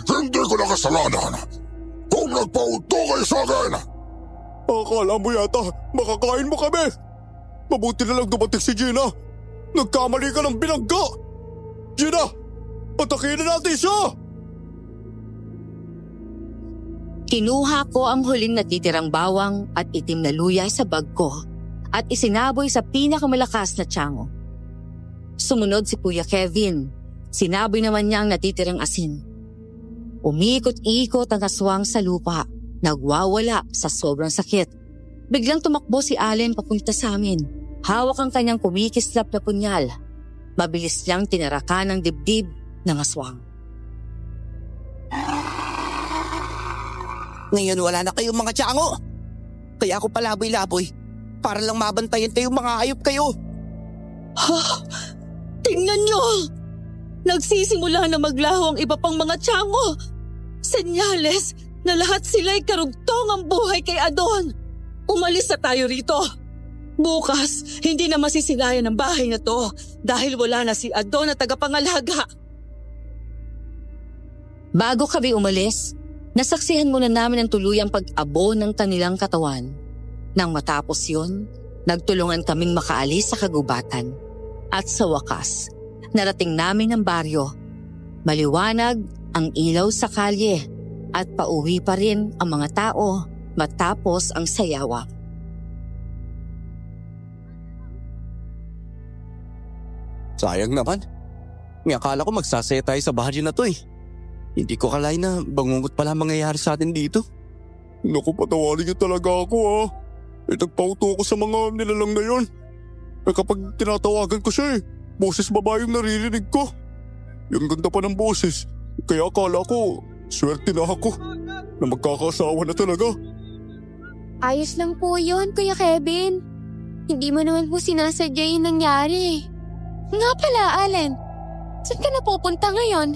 S7: Hindi ko na kasalanan kung nagpauto kayo sa akin! Akala mo yata makakain mo kami! Mabuti na lang dumating si Gina! Nagkamali ka ng binangga! Gina! Atakin na natin siya!
S3: Kinuha ko ang huling natitirang bawang at itim na luya sa bag ko at isinaboy sa pinakamalakas na tiyango. Sumunod si Kuya Kevin. Sinaboy naman niya ang natitirang asin. Umikot-ikot ang aswang sa lupa, nagwawala sa sobrang sakit. Biglang tumakbo si Allen papunta sa amin. Hawak ang kanyang kumikislap na punyal. Mabilis niyang tinarakan ang dibdib ng aswang.
S1: Ngayon wala na kayong mga tiyango. Kaya ako palaboy-laboy para lang mabantayan kayong mga ayop kayo.
S2: Tingnan niyo! Nagsisimula na maglaho ang iba pang mga tiyango. Senyales na lahat sila'y karugtong ang buhay kay Adon. Umalis na tayo rito. Bukas, hindi na masisilayan ang bahay na to dahil wala na si Adon na tagapangalaga.
S3: Bago kami umalis, nasaksihan muna namin ang tuluyang pag-abo ng kanilang katawan. Nang matapos yun, nagtulungan kaming makaalis sa kagubatan. At sa wakas, narating namin ang baryo. Maliwanag ang ilaw sa kalye at pauwi pa rin ang mga tao matapos ang sayawa.
S7: Sayang naman. Akala ko magsasaya tayo sa bahagi na to eh. Hindi ko kalay na bangungot pala mangyayari sa atin dito. Naku, patawarin niyo talaga ako ha. Nagpauto ako sa mga nilalang na yon. Kapag tinatawagan ko siya boses babae yung naririnig ko. Yung ganda pa ng boses. Kaya akala ko, swerte na ako na magkakasawa na talaga.
S5: Ayos lang po yun, Kuya Kevin. Hindi mo naman po sinasadya yung nangyari. Nga pala, Allen. Saan ka na pupunta ngayon?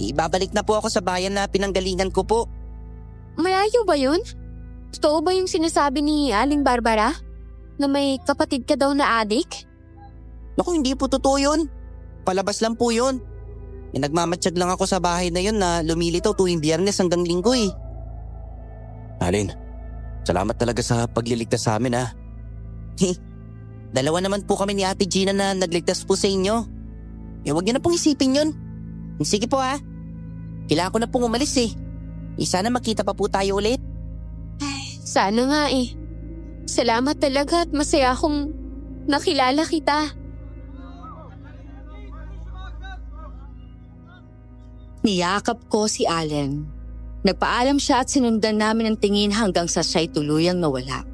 S1: Ibabalik na po ako sa bayan na pinanggalingan ko po.
S5: Malayo ba yun? Totoo ba yung sinasabi ni Aling Barbara? Na may kapatid ka daw na adik?
S1: Naku, hindi po totoo yun. Palabas lang po yun. Nagmamatsyag lang ako sa bahay na yun na lumilitaw tuwing Biyernes hanggang Linggo eh.
S6: Alin, salamat talaga sa pagliligtas sa amin ha.
S1: Dalawa naman po kami ni Ate Gina na nagligtas po sa inyo. Huwag niyo na pong isipin yun. Sige po ha. Kailangan ko na pong umalis eh. Sana makita pa po tayo ulit.
S5: Sana nga eh. Salamat talaga at masaya akong nakilala kita.
S3: Niyakap ko si Allen. Nagpaalam siya at sinundan namin ang tingin hanggang sa siya'y tuluyang nawala.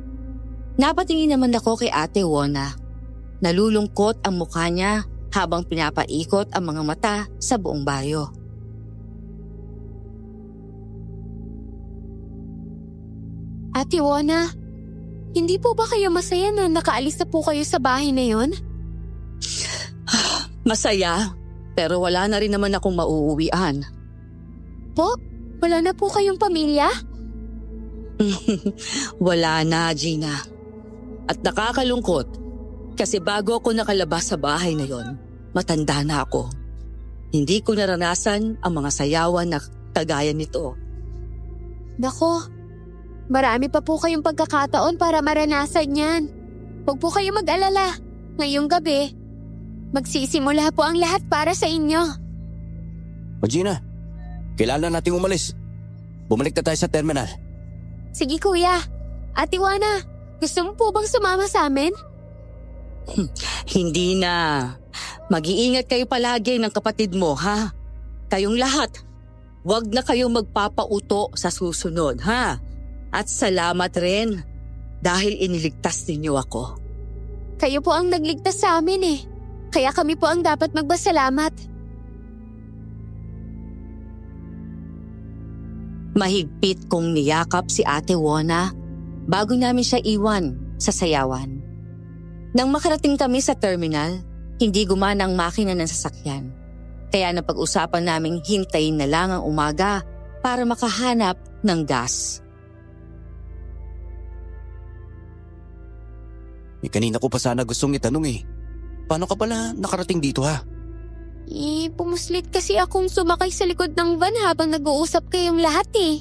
S3: Napatingin naman ako kay Ate Wona. Nalulungkot ang mukha niya habang pinapaikot ang mga mata sa buong baryo.
S5: Ate Wona, hindi po ba kayo masaya na nakaalis na po kayo sa bahay na yon?
S2: Masaya, pero wala na rin naman akong mauuwian.
S5: Po? Wala na po kayong pamilya?
S2: Wala na, Gina. At nakakalungkot kasi bago ako nakalabas sa bahay na yon, matanda na ako. Hindi ko naranasan ang mga sayawan na kagaya nito.
S5: Nako, marami pa po kayong pagkakataon para maranasan yan. Huwag po kayo mag-alala. Ngayong gabi, magsisimula po ang lahat para sa inyo.
S6: O Gina, kailangan nating umalis. Bumalik na tayo sa terminal.
S5: Sige kuya. Ate Wona, gusto mo po bang sumama sa amin?
S2: Hindi na. Mag-iingat kayo palagi ng kapatid mo, ha? Kayong lahat, huwag na kayong magpapauto sa susunod, ha? At salamat rin dahil iniligtas ninyo ako.
S5: Kayo po ang nagligtas sa amin eh. Kaya kami po ang dapat magpasalamat.
S3: Mahigpit kong niyakap si Ate Wona bago namin siya iwan sa sayawan. Nang makarating kami sa terminal, hindi gumana ang makina ng sasakyan. Kaya napag-usapan naming hintayin na lang ang umaga para makahanap ng gas.
S6: Kanina ko pa sana gustong itanong eh. Paano ka pala nakarating dito ha?
S5: Pumuslit kasi akong sumakay sa likod ng van habang nag-uusap kayong lahat eh.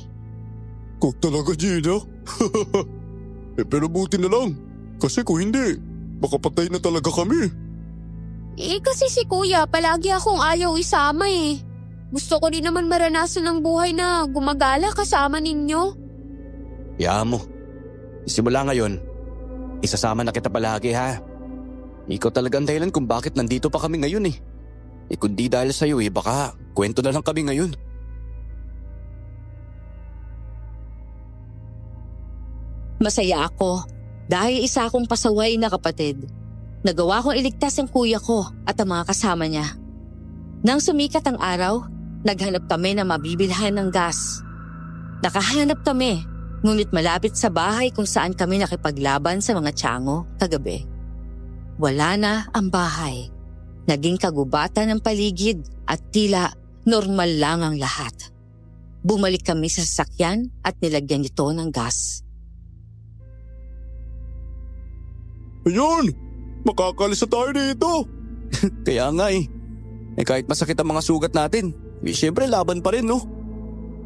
S7: Kung talaga, Gina. Pero buti na lang. Kasi kung hindi, baka patay na talaga kami.
S5: Kasi si kuya palagi akong ayaw isama eh. Gusto ko rin naman maranasan ng buhay na gumagala kasama ninyo.
S6: Hayaan mo. Simula ngayon, isasama na kita palagi ha. Ikaw talaga ang dahilan kung bakit nandito pa kami ngayon eh. Kundi dahil sa'yo baka kwento na lang kami ngayon.
S3: Masaya ako dahil isa akong pasaway na kapatid. Nagawa kong iligtas ang kuya ko at ang mga kasama niya. Nang sumikat ang araw, naghanap kami ng mabibilhan ng gas. Nakahanap kami, ngunit malapit sa bahay kung saan kami nakipaglaban sa mga tiyango kagabi. Wala na ang bahay. Naging kagubatan ng paligid at tila normal lang ang lahat. Bumalik kami sa sasakyan at nilagyan ito ng gas.
S7: Ayun! Makakalis na tayo dito!
S6: Kaya nga kahit masakit ang mga sugat natin, syempre laban pa rin no?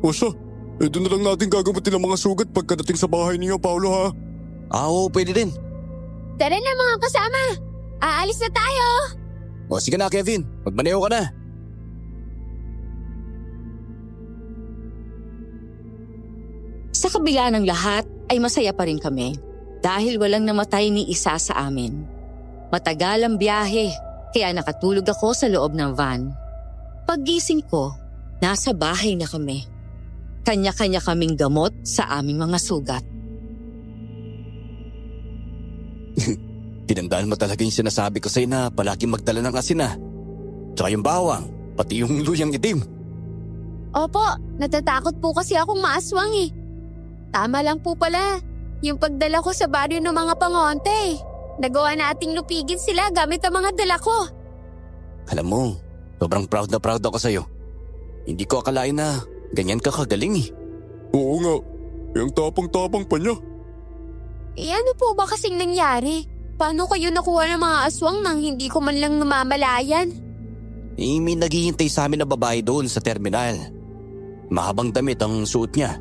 S7: O siya, doon na lang natin gagamutin ang mga sugat pagkadating sa bahay niyo, Paolo ha?
S6: Oo, pwede din.
S5: Tara na mga kasama! Aalis na tayo!
S6: O sige na Kevin, magmaneho ka na.
S3: Sa kabila ng lahat ay masaya pa rin kami dahil walang namatay ni isa sa amin. Matagal ang biyahe kaya nakatulog ako sa loob ng van. Paggising ko, nasa bahay na kami. Kanya-kanya kaming gamot sa aming mga sugat.
S6: Tinandaan mo talaga yung sinasabi ko sa'yo na palagi magdala ng asin Tsaka yung bawang, pati yung luyang itim.
S5: Opo, natatakot po kasi akong maaswang Tama lang po pala, yung pagdala ko sa baryo ng mga pangonte. Nagawa nating lupigin sila gamit ang mga dala ko.
S6: Alam mo, sobrang proud ako sa'yo. Hindi ko akalain na ganyan ka kagaling
S7: Oo nga, yung tapang-tapang pa niya.
S5: Ano po ba kasing nangyari? Paano kayo nakuha ng mga aswang nang hindi ko man lang namamalayan?
S6: May naghihintay sa amin na babae doon sa terminal. Mahabang damit ang suot niya.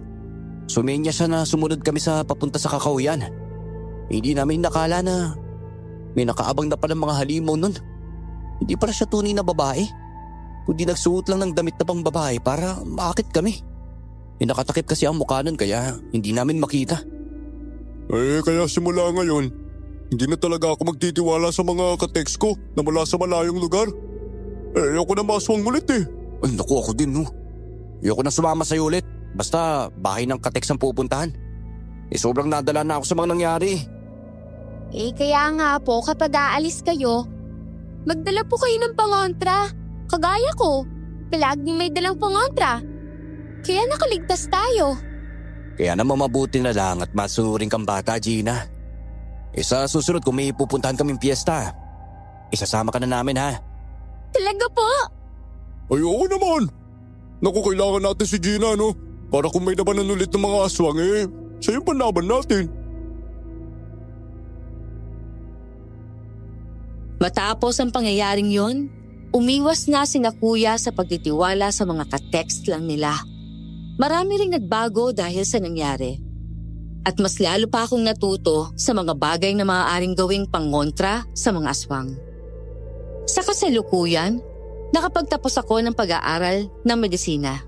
S6: Sumenya siya na sumunod kami sa papunta sa Kakahuyan. Hindi namin nakala na may nakaabang na palang mga halimaw nun. Hindi pala siya tunay na babae. Kundi nagsuot lang ng damit na pang babae para maakit kami. Nakatakip kasi ang mukha nun kaya hindi namin makita.
S7: Kaya simula ngayon, hindi na talaga ako magtitiwala sa mga ka-text ko na mula sa malayong lugar. Ayoko na maswang ulit
S6: Ay naku, ako din Ayoko na sumama sa'yo ulit. Basta bahay ng ka-text ang pupuntahan. Sobrang nadala na ako sa mga nangyari.
S5: Kaya nga po kapag aalis kayo, magdala po kayo ng pangontra. Kagaya ko, palaging may dalang pangontra. Kaya nakaligtas tayo.
S6: Kaya naman mabuti na lang at masunurin kang bata, Gina. Sa susunod kung may pupuntahan kaming piyesta, isasama ka na namin ha.
S5: Talaga po?
S7: Ay oo naman. Naku, kailangan natin si Gina para kung may nabanan ulit ng mga aswang siya yung panlaban natin.
S3: Matapos ang pangyayaring yon, umiwas na sina kuya sa pagtitiwala sa mga ka-text lang nila. Marami ring nagbago dahil sa nangyari. At mas lalo pa akong natuto sa mga bagay na maaaring gawing pangontra sa mga aswang. Sa kasalukuyan, nakapagtapos ako ng pag-aaral ng medisina.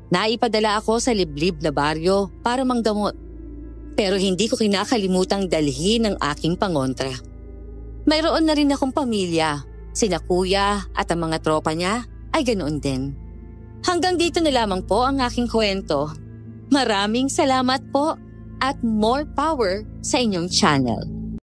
S3: Naipadala ako sa liblib na baryo para manggamot. Pero hindi ko kinakalimutang dalhin ang aking pangontra. Mayroon na rin akong pamilya. Sina kuya at ang mga tropa niya ay ganoon din. Hanggang dito na lamang po ang aking kwento. Maraming salamat po at more power sa inyong channel.